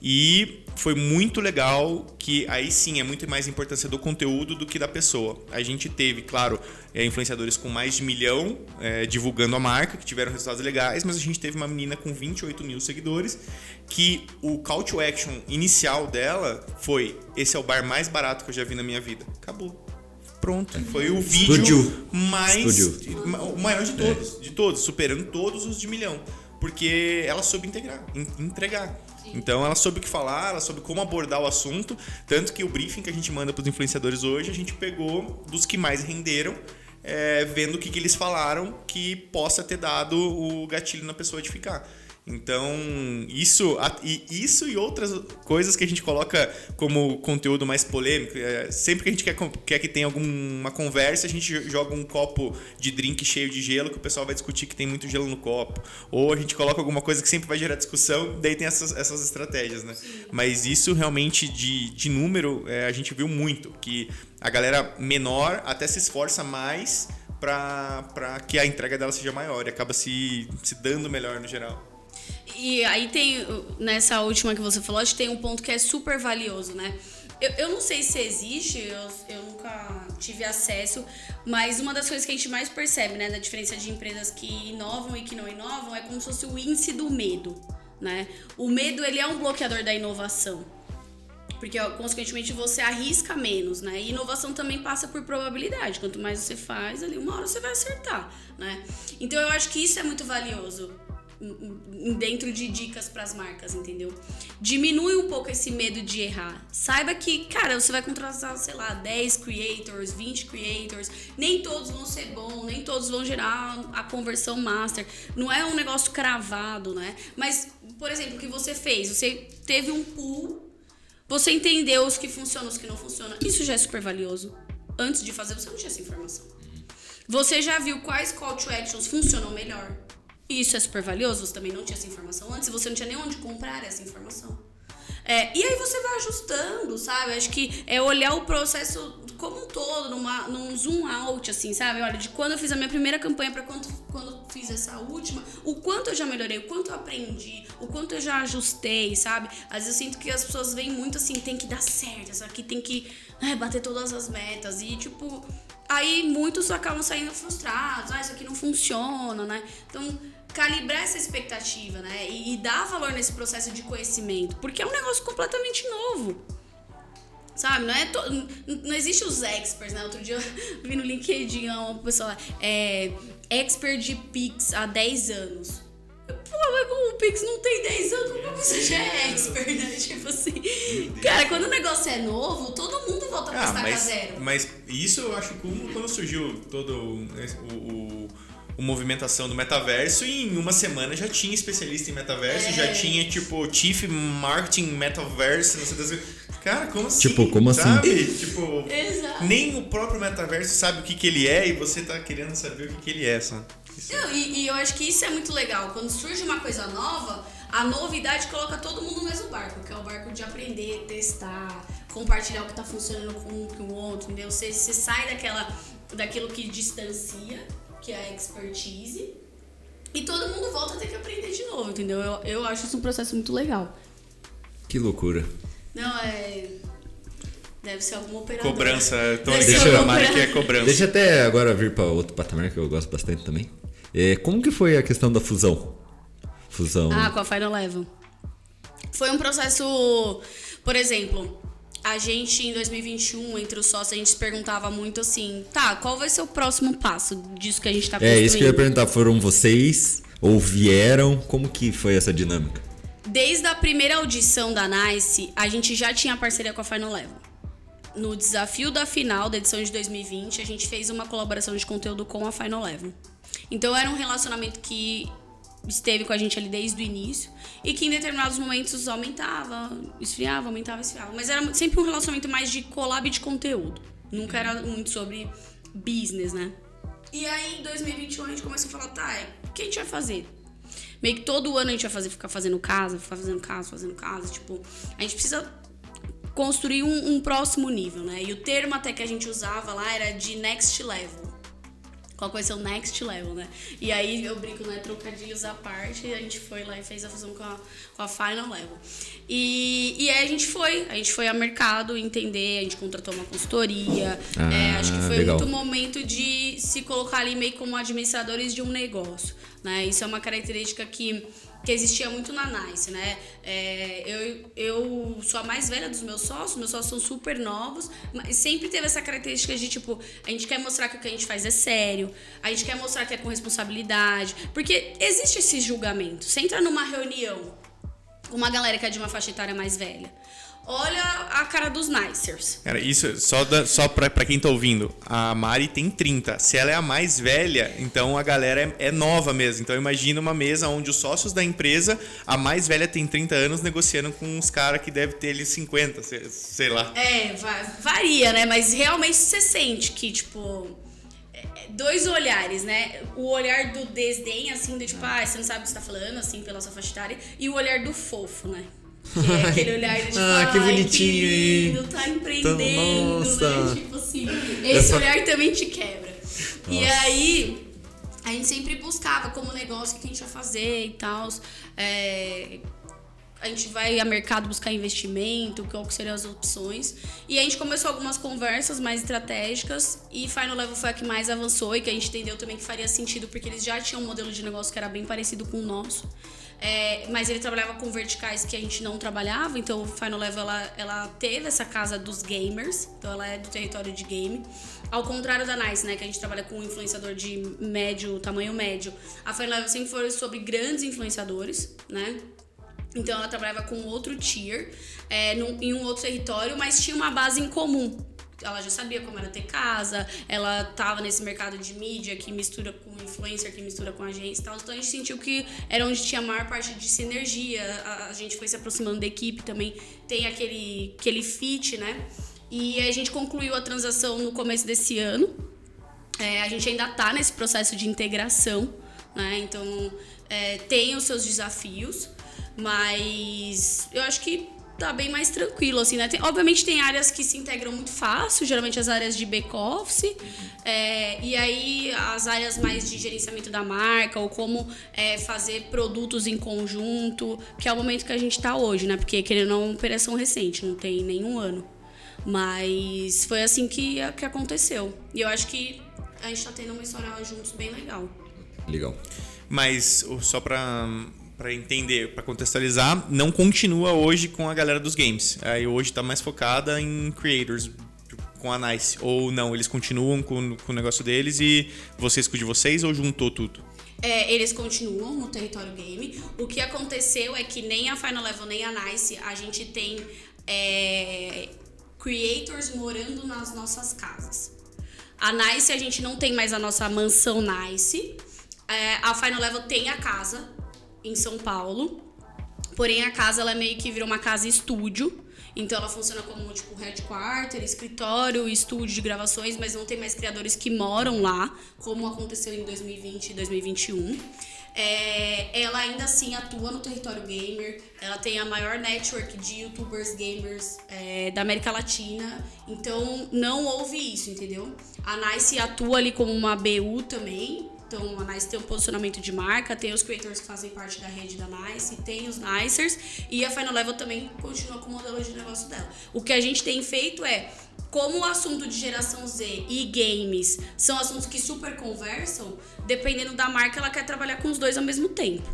E foi muito legal que aí sim é muito mais importância do conteúdo do que da pessoa. A gente teve, claro, influenciadores com mais de 1 milhão divulgando a marca, que tiveram resultados legais, mas a gente teve uma menina com 28 mil seguidores que o call to action inicial dela foi: esse é o bar mais barato que eu já vi na minha vida. Acabou. Pronto. Foi o vídeo o maior de todos, superando todos os de 1 milhão. Porque ela soube entregar. Então ela soube o que falar, ela soube como abordar o assunto. Tanto que o briefing que a gente manda para os influenciadores hoje, a gente pegou dos que mais renderam, vendo o que eles falaram que possa ter dado o gatilho na pessoa de ficar. Então, isso e outras coisas que a gente coloca como conteúdo mais polêmico. Sempre que a gente quer que tenha alguma conversa, a gente joga um copo de drink cheio de gelo que o pessoal vai discutir que tem muito gelo no copo. Ou a gente coloca alguma coisa que sempre vai gerar discussão, daí tem essas estratégias, né? Mas isso realmente de número, a gente viu muito, que a galera menor até se esforça mais para que a entrega dela seja maior e acaba se dando melhor no geral. E aí tem, nessa última que você falou, acho que tem um ponto que é super valioso, né? Eu não sei se existe, eu nunca tive acesso, mas uma das coisas que a gente mais percebe, né, da diferença de empresas que inovam e que não inovam é como se fosse o índice do medo, né? O medo, ele é um bloqueador da inovação, porque consequentemente você arrisca menos, né? E inovação também passa por probabilidade. Quanto mais você faz, ali uma hora você vai acertar, né? Então eu acho que isso é muito valioso dentro de dicas para as marcas, entendeu? Diminui um pouco esse medo de errar. Saiba que, cara, você vai contratar, sei lá, 10 creators, 20 creators, nem todos vão ser bons, nem todos vão gerar a conversão master. Não é um negócio cravado, né? Mas, por exemplo, o que você fez? Você teve um pool, você entendeu os que funcionam, os que não funcionam. Isso já é super valioso. Antes de fazer, você não tinha essa informação. Você já viu quais call to actions funcionam melhor. E isso é super valioso, você também não tinha essa informação antes, você não tinha nem onde comprar essa informação. E aí você vai ajustando, sabe? Acho que é olhar o processo como um todo, num zoom out, assim, sabe? Olha, de quando eu fiz a minha primeira campanha para quando eu fiz essa última, o quanto eu já melhorei, o quanto eu aprendi, o quanto eu já ajustei, sabe? Às vezes eu sinto que as pessoas veem muito assim, tem que dar certo, essa aqui tem que bater todas as metas e, tipo... Aí muitos acabam saindo frustrados, isso aqui não funciona, né? Então... calibrar essa expectativa, né? E dar valor nesse processo de conhecimento, porque é um negócio completamente novo, sabe? Não existe os experts, né? Outro dia eu vi no LinkedIn uma pessoa expert de Pix há 10 anos. Pô, mas como o Pix não tem 10 anos, como você já é expert, né? Tipo assim, cara, quando o negócio é novo, todo mundo volta pra estaca zero. Mas isso eu acho que quando surgiu todo o movimentação do metaverso, e em uma semana já tinha especialista em metaverso, já tinha, tipo, Chief Marketing Metaverse, não sei das... Cara, como assim? Tipo, como sabe? assim? Tipo, exato. Nem o próprio metaverso sabe o que ele é e você tá querendo saber o que ele é, sabe? E eu acho que isso é muito legal. Quando surge uma coisa nova, a novidade coloca todo mundo no mesmo barco, que é o barco de aprender, testar, compartilhar o que tá funcionando com um com o outro, entendeu? Você sai daquilo que distancia, que é a expertise, e todo mundo volta a ter que aprender de novo, entendeu? Eu acho isso um processo muito legal. Que loucura. Não, deve ser alguma operadora. Cobrança, tô chamando que é cobrança. Deixa até agora vir para outro patamar que eu gosto bastante também. Como que foi a questão da fusão? Com a Final Level. Foi um processo, por exemplo... A gente, em 2021, entre os sócios, a gente se perguntava muito assim, qual vai ser o próximo passo disso que a gente tá construindo? Isso que eu ia perguntar, foram vocês ou vieram? Como que foi essa dinâmica? Desde a primeira audição da NICE, a gente já tinha parceria com a Final Level. No desafio da final da edição de 2020, a gente fez uma colaboração de conteúdo com a Final Level. Então era um relacionamento que esteve com a gente ali desde o início e que em determinados momentos aumentava, esfriava. Mas era sempre um relacionamento mais de collab de conteúdo. Nunca era muito sobre business, né? E aí em 2021 a gente começou a falar, o que a gente vai fazer? Meio que todo ano a gente vai ficar fazendo casa. Tipo, a gente precisa construir um próximo nível, né? E o termo até que a gente usava lá era de next level. qual vai ser o next level, né? E aí eu brinco, né? Trocadilhos à parte, e a gente foi lá e fez a fusão com a Final Level. E aí a gente foi ao mercado entender, a gente contratou uma consultoria. Acho que foi legal. muito momento de se colocar ali meio como administradores de um negócio, né? Isso é uma característica que existia muito na Nice, né? Eu sou a mais velha dos meus sócios são super novos, mas sempre teve essa característica de, tipo, a gente quer mostrar que o que a gente faz é sério, a gente quer mostrar que é com responsabilidade, porque existe esse julgamento. Você entra numa reunião com uma galera que é de uma faixa etária mais velha, olha a cara dos Nicers. Cara, isso só pra quem tá ouvindo. A Mari tem 30. Se ela é a mais velha, então a galera é nova mesmo. Então imagina uma mesa onde os sócios da empresa, a mais velha tem 30 anos, negociando com uns caras que devem ter ali 50, sei lá. Varia, né? Mas realmente você sente que, tipo, dois olhares, né? O olhar do desdém, assim, do tipo, você não sabe o que você tá falando, assim, pela sua faixa etária. E o olhar do fofo, né? Que é aquele olhar de tipo, que bonitinho, que lindo, tá empreendendo, né? Tipo assim, esse olhar também te quebra. Nossa. E aí, a gente sempre buscava como negócio o que a gente ia fazer e tal. A gente vai a mercado buscar investimento, qual que seriam as opções. E a gente começou algumas conversas mais estratégicas e Final Level foi a que mais avançou e que a gente entendeu também que faria sentido, porque eles já tinham um modelo de negócio que era bem parecido com o nosso. Mas ele trabalhava com verticais que a gente não trabalhava, então o Final Level ela teve essa casa dos gamers, então ela é do território de game. Ao contrário da Nice, né, que a gente trabalha com um influenciador de tamanho médio, a Final Level sempre foi sobre grandes influenciadores, né? Então ela trabalhava com outro tier, em um outro território, mas tinha uma base em comum. Ela já sabia como era ter casa, ela tava nesse mercado de mídia que mistura com influencer, que mistura com agência e tal. Então a gente sentiu que era onde tinha a maior parte de sinergia. A gente foi se aproximando da equipe também, tem aquele fit, né? E a gente concluiu a transação no começo desse ano. A gente ainda tá nesse processo de integração, né? Então tem os seus desafios, mas eu acho que tá bem mais tranquilo, assim, né? Obviamente tem áreas que se integram muito fácil, geralmente as áreas de back-office, e aí as áreas mais de gerenciamento da marca, ou como fazer produtos em conjunto, que é o momento que a gente tá hoje, né? Porque, querendo ou não, operação recente, não tem nenhum ano. Mas foi assim que aconteceu. E eu acho que a gente tá tendo uma história juntos bem legal. Legal. Mas, só pra entender, pra contextualizar, não continua hoje com a galera dos games. Aí hoje tá mais focada em creators, com a Nice. Ou não, eles continuam com o negócio deles e vocês com o de vocês, ou juntou tudo? Eles continuam no território game. O que aconteceu é que nem a Final Level, nem a Nice, a gente tem creators morando nas nossas casas. A Nice, a gente não tem mais a nossa mansão Nice. A Final Level tem a casa em São Paulo, porém a casa ela meio que virou uma casa estúdio, então ela funciona como tipo headquarter, escritório, estúdio de gravações, mas não tem mais criadores que moram lá, como aconteceu em 2020 e 2021. Ela ainda assim atua no território gamer, ela tem a maior network de youtubers gamers da América Latina, então não houve isso, entendeu? A Nice atua ali como uma BU também. Então, a Nice tem um posicionamento de marca, tem os creators que fazem parte da rede da Nice, tem os Nicers, e a Final Level também continua com o modelo de negócio dela. O que a gente tem feito como o assunto de geração Z e games são assuntos que super conversam, dependendo da marca, ela quer trabalhar com os dois ao mesmo tempo.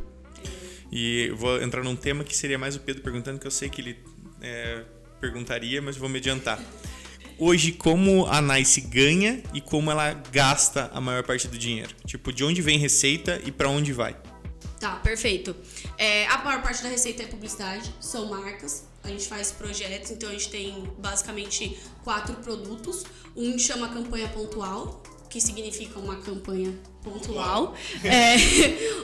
E eu vou entrar num tema que seria mais o Pedro perguntando, que eu sei que ele perguntaria, mas vou me adiantar. Hoje, como a Nice ganha e como ela gasta a maior parte do dinheiro? Tipo, de onde vem receita e pra onde vai? Tá, perfeito. A maior parte da receita é publicidade, são marcas. A gente faz projetos, então a gente tem basicamente 4 produtos. Um chama Campanha Pontual, que significa uma campanha pontual.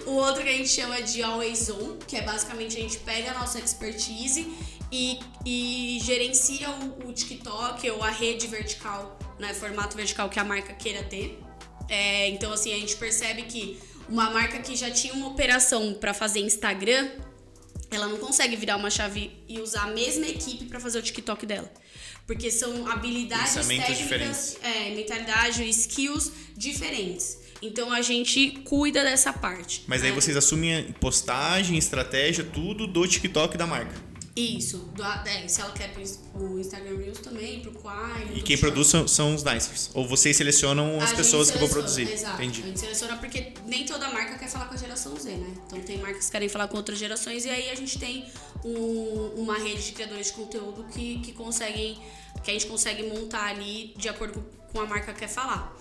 O outro que a gente chama de Always On, que é basicamente a gente pega a nossa expertise e gerencia o TikTok ou a rede vertical, né, formato vertical que a marca queira ter. Então, assim, a gente percebe que uma marca que já tinha uma operação para fazer Instagram, ela não consegue virar uma chave e usar a mesma equipe para fazer o TikTok dela. Porque são habilidades técnicas, mentalidade, skills diferentes. Então a gente cuida dessa parte. Mas aí vocês assumem postagem, estratégia, tudo do TikTok da marca. Isso. Se ela quer pro Instagram Reels também, pro Quai. E quem produz são os Nicers? Ou vocês selecionam as pessoas que vão produzir? Exato. Entendi. A gente seleciona porque nem toda marca quer falar com a geração Z, né? Então tem marcas que querem falar com outras gerações e aí a gente tem uma rede de criadores de conteúdo que a gente consegue montar ali de acordo com a marca que quer falar.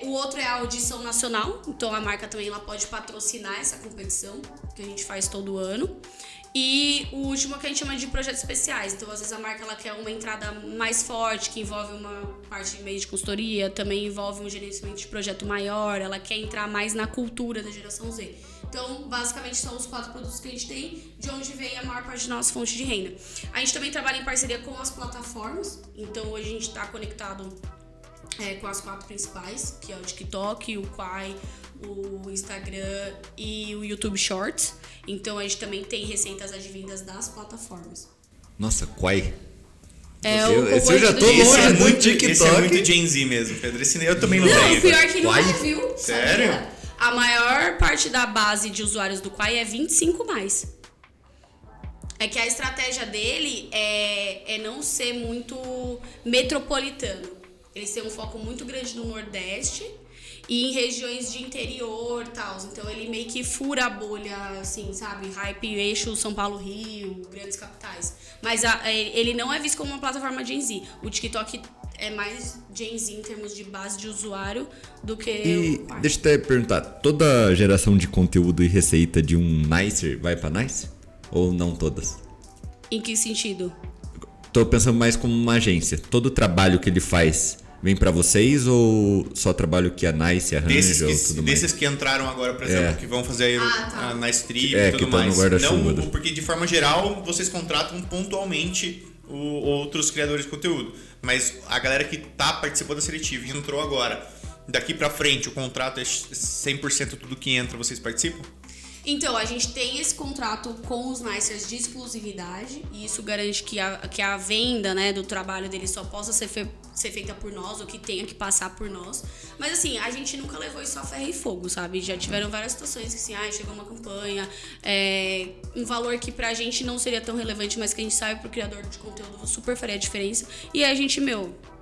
O outro é a audição nacional, então a marca também ela pode patrocinar essa competição que a gente faz todo ano. E o último que a gente chama de projetos especiais. Então, às vezes, a marca ela quer uma entrada mais forte, que envolve uma parte de meio de consultoria, também envolve um gerenciamento de projeto maior, ela quer entrar mais na cultura da geração Z. Então, basicamente, são os 4 produtos que a gente tem, de onde vem a maior parte da nossa fonte de renda. A gente também trabalha em parceria com as plataformas, então hoje a gente está conectado com as 4 principais, que é o TikTok, o Quai, o Instagram e o YouTube Shorts. Então a gente também tem receitas advindas das plataformas. Nossa, Quai. Esse eu já tô longe do TikTok. Esse é muito Gen Z mesmo, Pedro. Esse eu também não tenho. Não, pior que não é, viu? Sério? Sabia? A maior parte da base de usuários do Quai é 25+. É que a estratégia dele é não ser muito metropolitano. Eles têm um foco muito grande no Nordeste e em regiões de interior e tal. Então ele meio que fura a bolha, assim, sabe? Hype, eixo São Paulo, Rio, grandes capitais. Mas ele não é visto como uma plataforma Gen Z. O TikTok é mais Gen Z em termos de base de usuário do que E deixa eu até perguntar, toda geração de conteúdo e receita de um Nicer vai pra Nice? Ou não todas? Em que sentido? Tô pensando mais como uma agência. Todo o trabalho que ele faz vem pra vocês ou só trabalho que a Nice arranja ou tudo mais? Desses que entraram agora, por exemplo, que vão fazer a Nice Trip e tudo que mais. No guarda-chuva. Não, porque de forma geral vocês contratam pontualmente outros criadores de conteúdo. Mas a galera que participou da seletiva e entrou agora, daqui pra frente o contrato é 100% tudo que entra, vocês participam? Então, a gente tem esse contrato com os Nicers de exclusividade e isso garante que a venda, né, do trabalho deles só possa ser feita por nós ou que tenha que passar por nós. Mas assim, a gente nunca levou isso a ferro e fogo, sabe? Já tiveram várias situações que assim, chegou uma campanha, um valor que pra gente não seria tão relevante, mas que a gente sabe pro criador de conteúdo super faria a diferença. E aí a gente,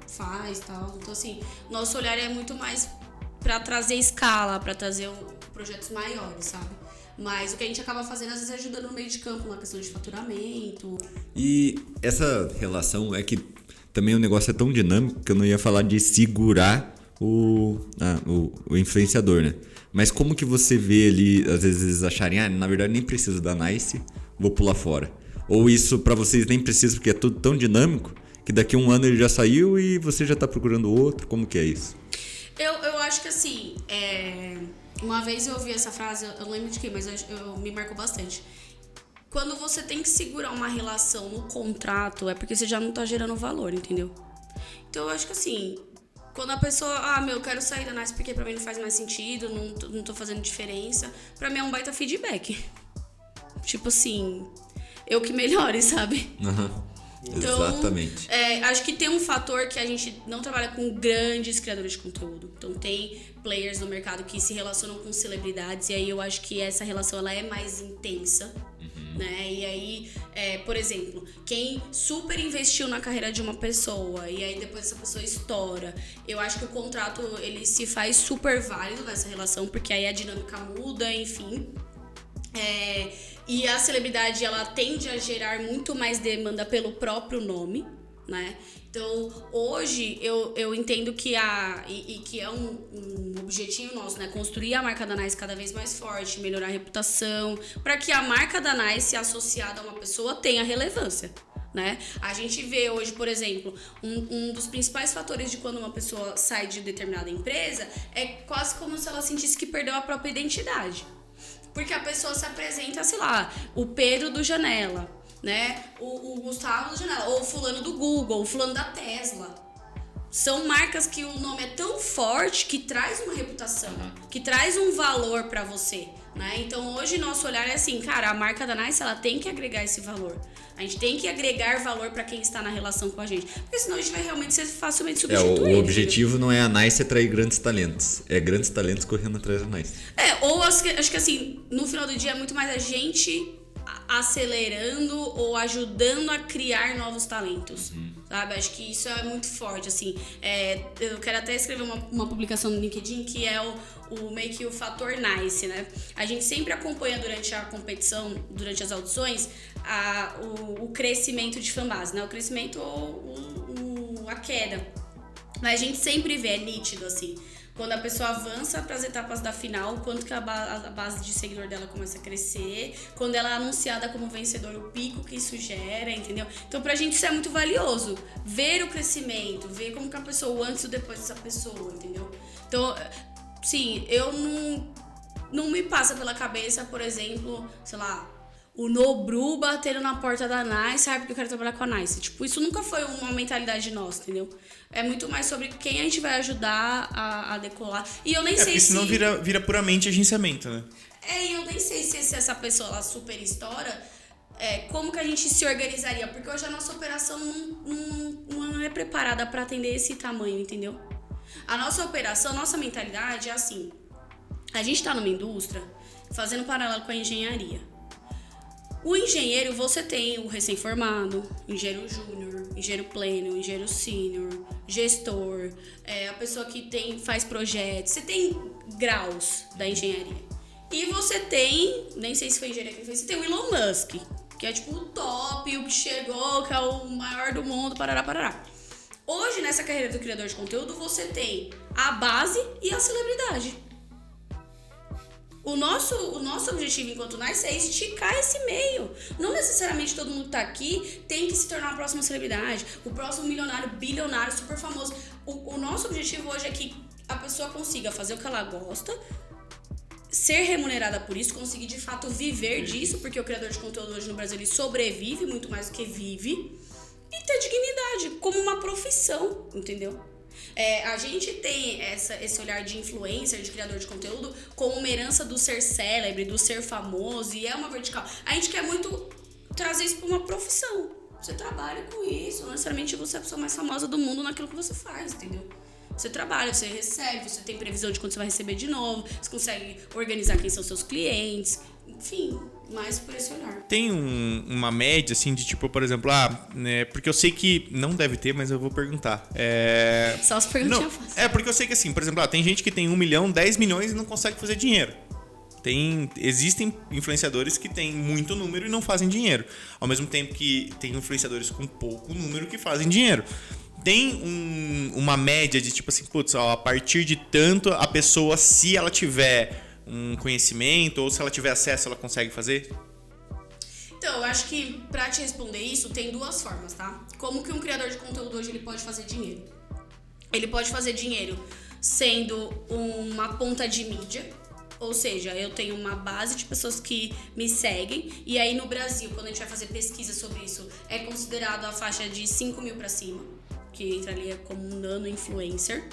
faz e tal. Então assim, nosso olhar é muito mais pra trazer escala, pra trazer projetos maiores, sabe? Mas o que a gente acaba fazendo, às vezes, é ajudando no meio de campo, na questão de faturamento. E essa relação é que também o negócio é tão dinâmico que eu não ia falar de segurar o influenciador, né? Mas como que você vê ali, às vezes, eles acharem, na verdade nem preciso da Nice, vou pular fora. Ou isso pra vocês nem precisa porque é tudo tão dinâmico que daqui a um ano ele já saiu e você já tá procurando outro? Como que é isso? Eu acho que assim, uma vez eu ouvi essa frase, eu não lembro de quem, mas me marcou bastante. Quando você tem que segurar uma relação no contrato, é porque você já não tá gerando valor, entendeu? Então eu acho que assim, quando a pessoa, eu quero sair da Nice porque pra mim não faz mais sentido, não tô fazendo diferença, pra mim é um baita feedback. Tipo assim, eu que melhore, sabe? Então, exatamente. Acho que tem um fator que a gente não trabalha com grandes criadores de conteúdo. Então tem players no mercado que se relacionam com celebridades e aí eu acho que essa relação ela é mais intensa. Né? E aí, por exemplo, quem super investiu na carreira de uma pessoa e aí depois essa pessoa estoura, eu acho que o contrato ele se faz super válido nessa relação, porque aí a dinâmica muda, enfim. E a celebridade ela tende a gerar muito mais demanda pelo próprio nome, né? Então, hoje eu entendo que que é um objetivo nosso, né? Construir a marca da Nice cada vez mais forte, melhorar a reputação, para que a marca da Nice associada a uma pessoa tenha relevância, né? A gente vê hoje, por exemplo, um dos principais fatores de quando uma pessoa sai de determinada empresa é quase como se ela sentisse que perdeu a própria identidade. Porque a pessoa se apresenta, sei lá, o Pedro do Janela, né? O Gustavo do Janela, ou o fulano do Google, o fulano da Tesla. São marcas que o nome é tão forte que traz uma reputação, que traz um valor pra você, né? Então hoje nosso olhar é assim, cara, a marca da Nice, ela tem que agregar esse valor. A gente tem que agregar valor para quem está na relação com a gente, porque senão a gente vai realmente ser facilmente substituído. O objetivo não é a Nice atrair grandes talentos, é grandes talentos correndo atrás da Nice. Ou acho que assim, no final do dia é muito mais a gente acelerando ou ajudando a criar novos talentos, sabe? Acho que isso é muito forte, assim. Eu quero até escrever uma publicação no LinkedIn que é o meio que o fator Nice, né? A gente sempre acompanha durante a competição, durante as audições, o crescimento de fanbase, né? O crescimento ou a queda. Mas a gente sempre vê, é nítido, assim. Quando a pessoa avança para as etapas da final, quanto que a base de seguidor dela começa a crescer, quando ela é anunciada como vencedor, o pico que isso gera, entendeu? Então pra gente isso é muito valioso, ver o crescimento, ver como que a pessoa, o antes e o depois dessa pessoa, entendeu? Então, sim, eu não me passa pela cabeça, por exemplo, sei lá, o Nobru batendo na porta da Nice, sabe, porque eu quero trabalhar com a Nice. Tipo, isso nunca foi uma mentalidade nossa, entendeu? É muito mais sobre quem a gente vai ajudar a decolar. E eu nem sei porque se... senão vira puramente agenciamento, né? E eu nem sei se essa pessoa ela super estoura, como que a gente se organizaria. Porque hoje a nossa operação não é preparada para atender esse tamanho, entendeu? A nossa operação, a nossa mentalidade é assim. A gente tá numa indústria fazendo paralelo com a engenharia. O engenheiro, você tem o recém-formado, engenheiro júnior, engenheiro pleno, engenheiro sênior, gestor, a pessoa que faz projetos. Você tem graus da engenharia. E você tem, nem sei se foi engenharia que fez, você tem o Elon Musk, que é tipo o top, o que chegou, que é o maior do mundo, parará. Hoje, nessa carreira do criador de conteúdo, você tem a base e a celebridade. O nosso objetivo enquanto Nice é esticar esse meio. Não necessariamente todo mundo que tá aqui tem que se tornar a próxima celebridade, o próximo milionário, bilionário, super famoso. O nosso objetivo hoje é que a pessoa consiga fazer o que ela gosta, ser remunerada por isso, conseguir de fato viver disso, porque o criador de conteúdo hoje no Brasil ele sobrevive muito mais do que vive, e ter dignidade como uma profissão, entendeu? A gente tem esse olhar de influencer, de criador de conteúdo, como uma herança do ser célebre, do ser famoso, e é uma vertical. A gente quer muito trazer isso para uma profissão. Você trabalha com isso, não necessariamente você é a pessoa mais famosa do mundo naquilo que você faz, entendeu? Você trabalha, você recebe, você tem previsão de quando você vai receber de novo, você consegue organizar quem são seus clientes, enfim, mais por esse olhar. Tem uma média, assim, de tipo, por exemplo, né, porque eu sei que não deve ter, mas eu vou perguntar. Só as perguntinhas eu faço. Porque eu sei que, assim, por exemplo, tem gente que tem 1 milhão, 10 milhões e não consegue fazer dinheiro. Existem influenciadores que têm muito número e não fazem dinheiro. Ao mesmo tempo que tem influenciadores com pouco número que fazem dinheiro. Tem uma média de tipo assim, putz, a partir de tanto a pessoa, se ela tiver um conhecimento ou se ela tiver acesso, ela consegue fazer? Então, eu acho que pra te responder isso, tem duas formas, tá? Como que um criador de conteúdo hoje ele pode fazer dinheiro? Ele pode fazer dinheiro sendo uma ponta de mídia, ou seja, eu tenho uma base de pessoas que me seguem, e aí no Brasil, quando a gente vai fazer pesquisa sobre isso, é considerado a faixa de 5 mil pra cima, que entra ali como um nano-influencer.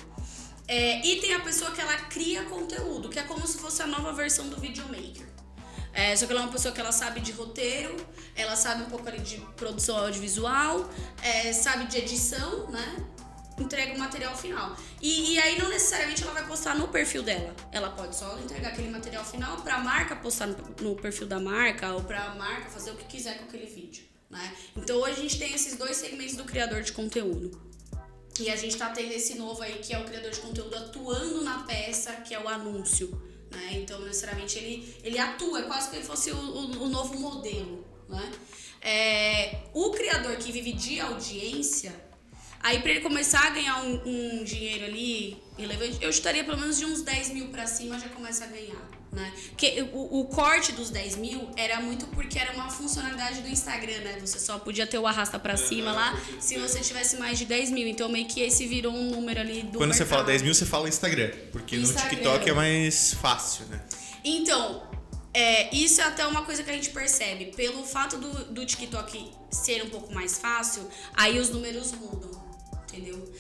E tem a pessoa que ela cria conteúdo, que é como se fosse a nova versão do videomaker. Só que ela é uma pessoa que ela sabe de roteiro, ela sabe um pouco ali de produção audiovisual, sabe de edição, né? Entrega o material final. E aí não necessariamente ela vai postar no perfil dela. Ela pode só entregar aquele material final pra marca postar no perfil da marca, ou pra marca fazer o que quiser com aquele vídeo, né? Então hoje a gente tem esses dois segmentos do criador de conteúdo. E a gente tá tendo esse novo aí, que é o criador de conteúdo atuando na peça, que é o anúncio, né? Então, necessariamente, ele atua, é quase que ele fosse o novo modelo, né? O criador que vive de audiência, aí pra ele começar a ganhar um dinheiro ali relevante, eu estaria pelo menos de uns 10 mil pra cima, já começa a ganhar, né? Porque o corte dos 10 mil era muito porque era uma funcionalidade do Instagram, né? Você só podia ter o arrasta pra cima lá se você tivesse mais de 10 mil. Então meio que esse virou um número ali do Quando mercado. Você fala 10 mil, você fala Instagram. Porque no TikTok é mais fácil, né? Então, isso é até uma coisa que a gente percebe. Pelo fato do TikTok ser um pouco mais fácil, aí os números mudam, entendeu?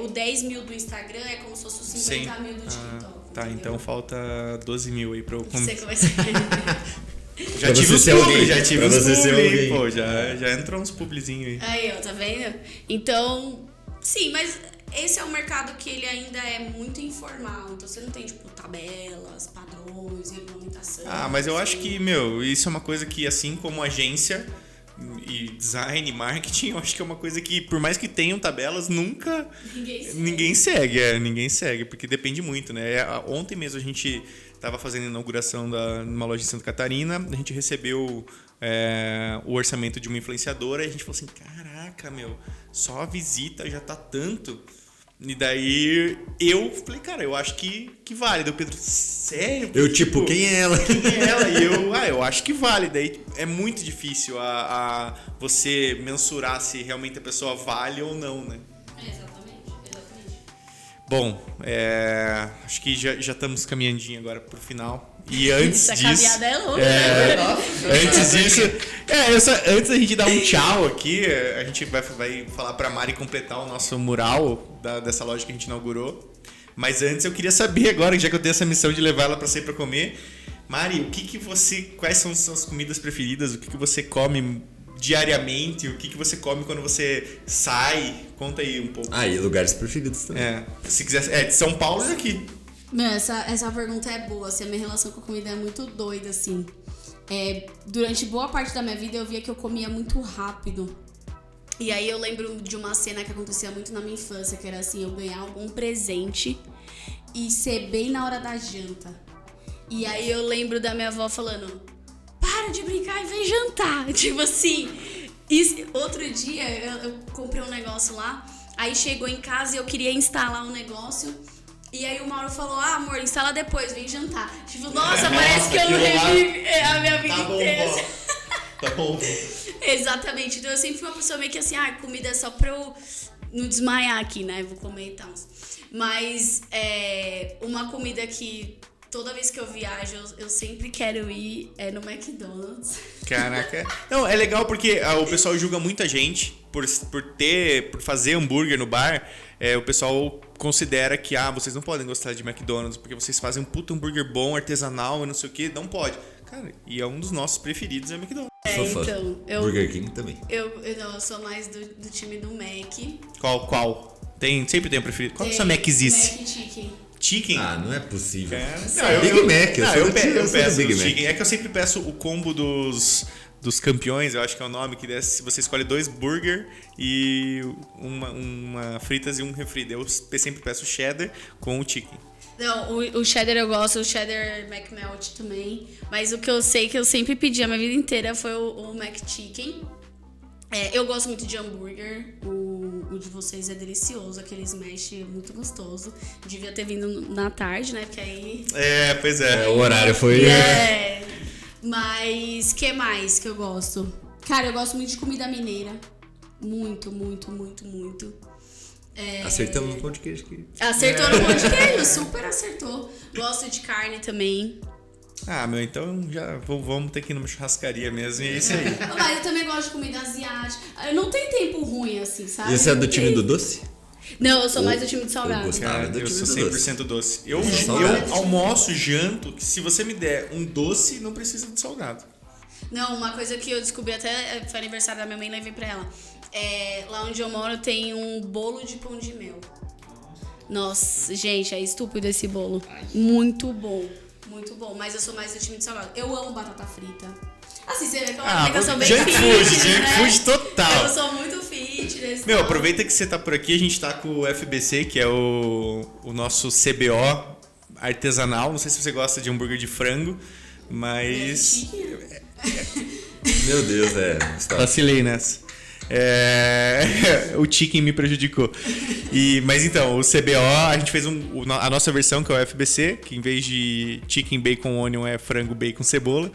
O 10 mil do Instagram é como se fosse os 50 mil do TikTok. Tá, então falta 12 mil aí pra eu... Você começar. Já Pra tive você os ser publi, alguém. já tive Pra os você ser publi, alguém. pô, já entrou uns publizinhos aí. Aí, ó, tá vendo? Então, sim, mas esse é um mercado que ele ainda é muito informal. Então você não tem, tipo, tabelas, padrões, regulamentação. Ah, mas eu acho assim. que, meu, isso é uma coisa que, assim como agência e design, marketing, eu acho que é uma coisa que, por mais que tenham tabelas, nunca ninguém segue, porque depende muito, né? Ontem mesmo a gente estava fazendo a inauguração numa loja em Santa Catarina, a gente recebeu o orçamento de uma influenciadora e a gente falou assim, caraca, meu, só a visita já tá tanto. E daí eu falei, cara, eu acho que vale. Daí o Pedro, sério? Eu, tipo, quem é ela? Quem é ela? E eu acho que vale. Daí é muito difícil a você mensurar se realmente a pessoa vale ou não, né? Exatamente. Bom, acho que já estamos caminhandinho agora pro final. E antes Essa disso... caminhada é longa, né? Antes disso... antes da gente dar um tchau aqui, a gente vai falar pra Mari completar o nosso mural dessa loja que a gente inaugurou. Mas antes eu queria saber agora, já que eu tenho essa missão de levar ela pra sair pra comer. Mari, quais são as suas comidas preferidas? O que você come diariamente? O que você come quando você sai? Conta aí um pouco. Ah, e lugares preferidos também. Se quiser... de São Paulo é aqui. Meu, essa pergunta é boa, assim, a minha relação com a comida é muito doida, assim. Durante boa parte da minha vida eu via que eu comia muito rápido. E aí eu lembro de uma cena que acontecia muito na minha infância, que era assim, eu ganhar algum presente e ser bem na hora da janta. E aí eu lembro da minha avó falando, para de brincar e vem jantar. Tipo assim, outro dia eu comprei um negócio lá, aí chegou em casa e eu queria instalar um negócio. E aí o Mauro falou, amor, instala depois, vem jantar. Tipo, nossa, parece que eu revivi a minha vida inteira. Tá bom. Exatamente. Então eu sempre fui uma pessoa meio que assim, comida é só pra eu não desmaiar aqui, né? Vou comer e tal. Mas uma comida que toda vez que eu viajo, eu sempre quero ir no McDonald's. Caraca. Não, é legal porque o pessoal julga muita gente por fazer hambúrguer no bar. O pessoal considera que vocês não podem gostar de McDonald's porque vocês fazem um puta hambúrguer bom, artesanal e não sei o que. Não pode. Cara, e é um dos nossos preferidos, é o McDonald's. Sou fã. Então, Burger King também. Eu sou mais do time do Mac. Qual? Sempre tem um preferido. Qual é o seu Maczice? Mac Chicken. Chicken? Ah, não é possível. Big Mac, eu peço Big Big Mac. Mac. É que eu sempre peço o combo dos campeões, eu acho que é o nome, que você escolhe 2 burger e uma fritas e um refri. Eu sempre peço cheddar com o chicken. Não, o cheddar eu gosto, o cheddar McMelt também. Mas o que eu sei que eu sempre pedi a minha vida inteira foi o McChicken. Eu gosto muito de hambúrguer. O de vocês é delicioso, aquele smash é muito gostoso. Devia ter vindo na tarde, né? Porque aí... Pois é. O horário foi... Mas que mais que eu gosto? Cara, eu gosto muito de comida mineira. Muito, muito, muito, muito. Acertamos no pão de queijo aqui. Acertou no pão de queijo, super acertou. Gosto de carne também. Então já vamos ter que ir numa churrascaria mesmo, e é isso aí. Mas eu também gosto de comida asiática. Eu não tenho tempo ruim assim, sabe? E você é do time do doce? Não, eu sou mais do time de salgado. Cara, eu sou 100% doce. Eu Salgado. almoço, janto, que se você me der um doce, não precisa de salgado. Não, uma coisa que eu descobri até, foi aniversário da minha mãe, levei pra ela. Lá onde eu moro tem um bolo de pão de mel. Nossa, gente, é estúpido esse bolo. Muito bom, muito bom. Mas eu sou mais do time de salgado. Eu amo batata frita. Assim, você vê que eu sou bem junk fitness, junk né? food total. Eu sou muito fitness. Meu, tal. aproveita que você tá por aqui, a gente tá com o FBC, que é o nosso CBO artesanal. Não sei se você gosta de hambúrguer de frango, mas... Meu Deus, Vacilei nessa. O chicken me prejudicou. Mas então, o CBO, a gente fez a nossa versão, que é o FBC, que em vez de chicken bacon onion é frango bacon cebola.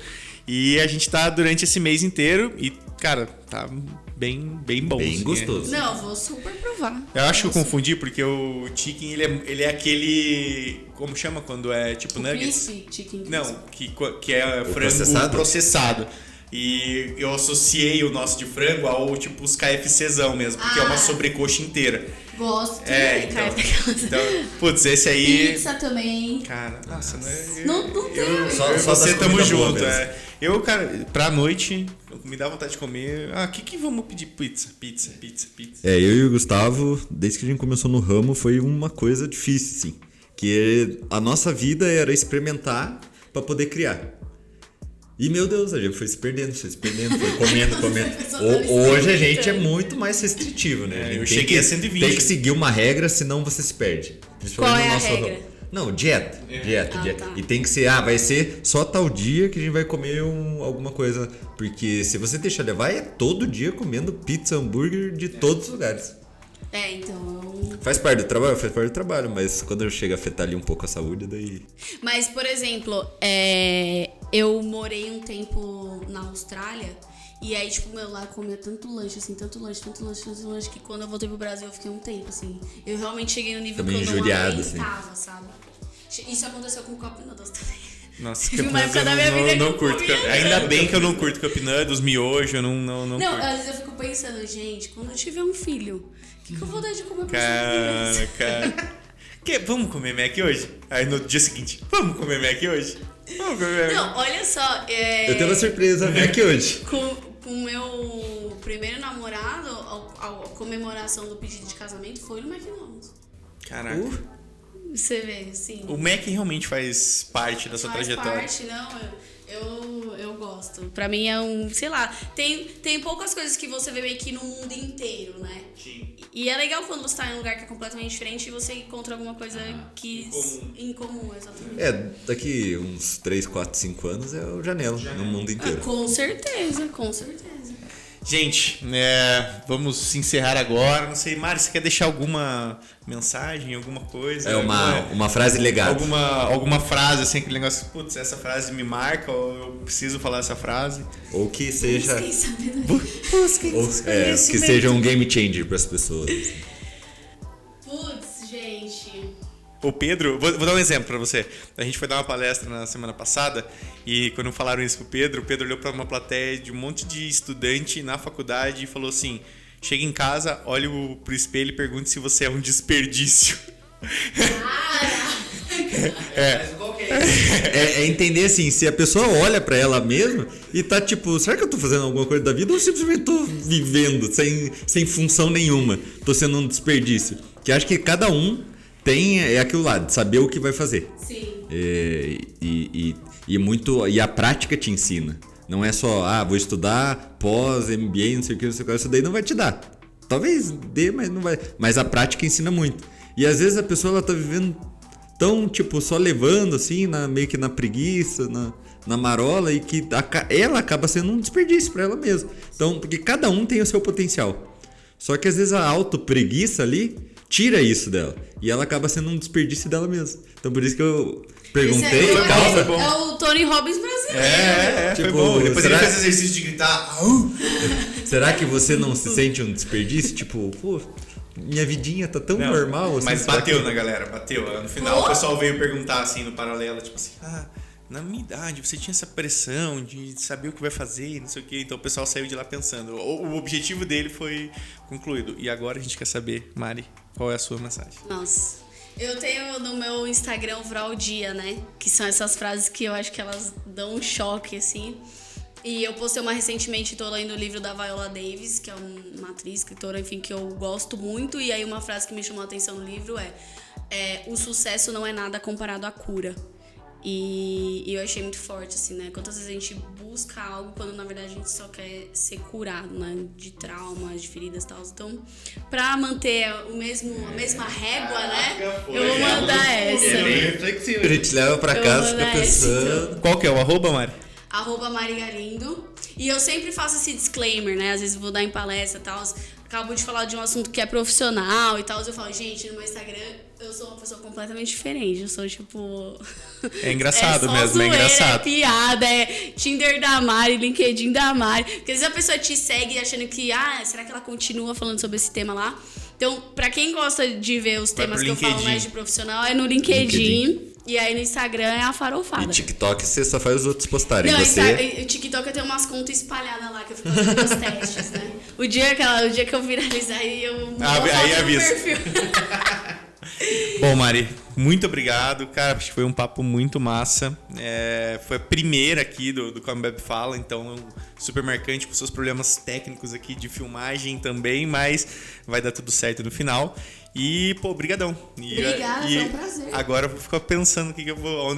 E a gente tá durante esse mês inteiro e, cara, tá bem bom. Bem assim, gostoso. Não, vou super provar. Eu acho que eu confundi, porque o chicken, ele é aquele... Como chama quando é tipo nuggets? Crispy chicken. Não, que é frango processado? processado. E eu associei o nosso de frango ao tipo os KFCzão mesmo, porque é uma sobrecoxa inteira. Gosto também, então, putz, esse aí... Pizza também. Cara, nossa, Não tem. Só você das tamo comidas junto, boas mesmo. Eu, cara, pra noite, me dá vontade de comer. O que vamos pedir? Pizza. Eu e o Gustavo, desde que a gente começou no ramo, foi uma coisa difícil, assim. Que a nossa vida era experimentar pra poder criar. E, meu Deus, a gente foi se perdendo, foi comendo. Hoje a gente é muito mais restritivo, né? A gente eu cheguei a 120. Tem que seguir uma regra, senão você se perde. Qual é a regra? Não, dieta. Tá. E tem que ser, vai ser só tal dia que a gente vai comer alguma coisa. Porque se você deixar levar, é todo dia comendo pizza, hambúrguer de todos os lugares. Então... Faz parte do trabalho, mas quando chega a afetar ali um pouco a saúde, daí... Mas, por exemplo, eu morei um tempo na Austrália e aí, tipo, meu, lá comia tanto lanche, que quando eu voltei pro Brasil eu fiquei um tempo, assim. Eu realmente cheguei no nível também que eu não injuriado, aguentava, assim. sabe? Isso aconteceu com o Cup Noodles também. Nossa, Teve uma época da minha vida que não eu curto. comia Ainda tanto. bem que eu não curto Cup Noodles, miojo, eu não Não, curto. às vezes eu fico pensando, gente, quando eu tiver um filho, o que eu vou dar de comer pra Cara. Vamos comer Mac hoje? Aí no dia seguinte, vamos comer Mac hoje? Vamos comer Mac. Não, olha só. Eu tenho uma surpresa aqui hoje. Com o meu primeiro namorado, a comemoração do pedido de casamento foi no McDonald's. Caraca. Você vê, sim. O Mac realmente faz parte da sua trajetória. Faz parte, não, eu gosto. Pra mim é sei lá, tem poucas coisas que você vê meio que no mundo inteiro, né? Sim. E é legal quando você tá em um lugar que é completamente diferente e você encontra alguma coisa em comum, exatamente. Daqui uns 3, 4, 5 anos é o Janela no mundo inteiro. Com certeza. Gente, vamos encerrar agora. Não sei, Mari, você quer deixar alguma mensagem, alguma coisa? Uma frase legada. Alguma frase, assim, aquele negócio, putz, essa frase me marca, ou eu preciso falar essa frase. Ou que seja... Busquem que seja um game changer para as pessoas. Putz, gente... O Pedro, vou dar um exemplo pra você. A gente foi dar uma palestra na semana passada e quando falaram isso pro Pedro, o Pedro olhou pra uma plateia de um monte de estudante na faculdade e falou assim: chega em casa, olhe pro espelho e pergunte se você é um desperdício. É entender assim, se a pessoa olha pra ela mesma e tá tipo, será que eu tô fazendo alguma coisa da vida ou simplesmente tô vivendo sem função nenhuma? Tô sendo um desperdício. Que acho que cada um tem aquilo lá, de saber o que vai fazer. Sim. E a prática te ensina. Não é só, vou estudar pós, MBA, não sei o que, isso daí não vai te dar. Talvez dê, mas não vai. Mas a prática ensina muito. E às vezes a pessoa ela tá vivendo tão, tipo, só levando, assim, meio que na preguiça, na marola, e que ela acaba sendo um desperdício pra ela mesma. Então, porque cada um tem o seu potencial. Só que às vezes a auto-preguiça ali tira isso dela. E ela acaba sendo um desperdício dela mesma. Então por isso que eu perguntei. É o Tony Robbins brasileiro. Foi bom. Depois ele fez exercício de gritar. Será que você não se sente um desperdício? Tipo, pô, minha vidinha tá tão normal. Assim, mas bateu na galera, bateu. No final o pessoal veio perguntar assim no paralelo, tipo assim, na minha idade você tinha essa pressão de saber o que vai fazer e não sei o que. Então o pessoal saiu de lá pensando. O objetivo dele foi concluído. E agora a gente quer saber, Mari, qual é a sua mensagem? Nossa, eu tenho no meu Instagram Vraldia, né? Que são essas frases que eu acho que elas dão um choque, assim. E eu postei uma recentemente, tô lendo o livro da Viola Davis, que é uma atriz, escritora, enfim, que eu gosto muito. E aí uma frase que me chamou a atenção no livro é o sucesso não é nada comparado à cura. E eu achei muito forte, assim, né? Quantas vezes a gente busca algo quando, na verdade, a gente só quer ser curado, né? De traumas, de feridas e tal. Então, pra manter a mesma régua, né? Eu vou mandar essa. É bem reflexivo. A gente leva pra casa, fica pensando. Então. Qual que é o arroba, Mari? @Marigalindo. E eu sempre faço esse disclaimer, né? Às vezes eu vou dar em palestra e tal. Acabo de falar de um assunto que é profissional e tal. Eu falo, gente, no meu Instagram eu sou uma pessoa completamente diferente. Eu sou tipo. É engraçado mesmo, zoeira, é engraçado. É piada, é Tinder da Mari, LinkedIn da Mari. Porque às vezes a pessoa te segue achando que, será que ela continua falando sobre esse tema lá? Então, pra quem gosta de ver os temas que eu falo mais de profissional, é no LinkedIn. E aí no Instagram é a farofada. E TikTok você só faz os outros postarem. Não, Você... o TikTok eu tenho umas contas espalhadas lá que eu fico fazendo os testes, né? O dia que eu viralizar aí eu mudo a foto aí do avisa. perfil. Bom, Mari, muito obrigado. Cara, acho que foi um papo muito massa. Foi a primeira aqui do Come Bebe Fala, então super marcante com seus problemas técnicos aqui de filmagem também, mas vai dar tudo certo no final. E, pô, brigadão. Obrigada, foi um prazer. Agora eu vou ficar pensando onde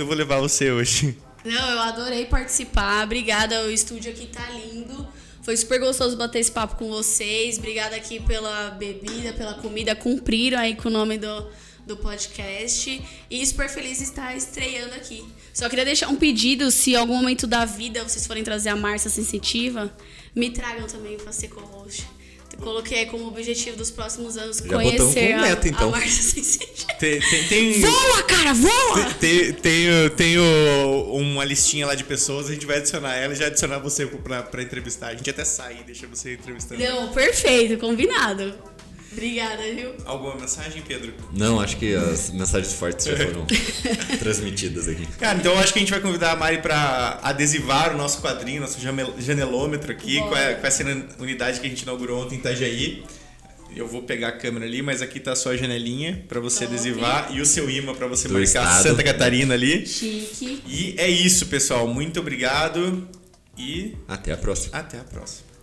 eu vou levar você hoje. Não, eu adorei participar. Obrigada, o estúdio aqui tá lindo. Foi super gostoso bater esse papo com vocês. Obrigada aqui pela bebida, pela comida. Cumpriram aí com o nome do podcast. E super feliz de estar estreando aqui. Só queria deixar um pedido, se em algum momento da vida vocês forem trazer a Márcia Sensitiva, me tragam também para ser co-host. Coloquei como objetivo dos próximos anos Já conhecer botamos como meta, então. a Márcia Sensitiva. Tem, Voa, cara, voa! Tem uma listinha lá de pessoas, a gente vai adicionar ela e já adicionar você pra entrevistar. A gente até sai, deixa você entrevistando. Não, perfeito, combinado. Obrigada, viu? Alguma mensagem, Pedro? Não, acho que as mensagens fortes já foram transmitidas aqui. Cara, então eu acho que a gente vai convidar a Mari pra adesivar o nosso quadrinho, nosso janelômetro aqui, com essa unidade que a gente inaugurou ontem em Itajaí. Eu vou pegar a câmera ali, mas aqui tá só a janelinha pra você adesivar e o seu imã pra você marcar estado. Santa Catarina ali. Chique. E é isso, pessoal. Muito obrigado e Até a próxima. até a próxima.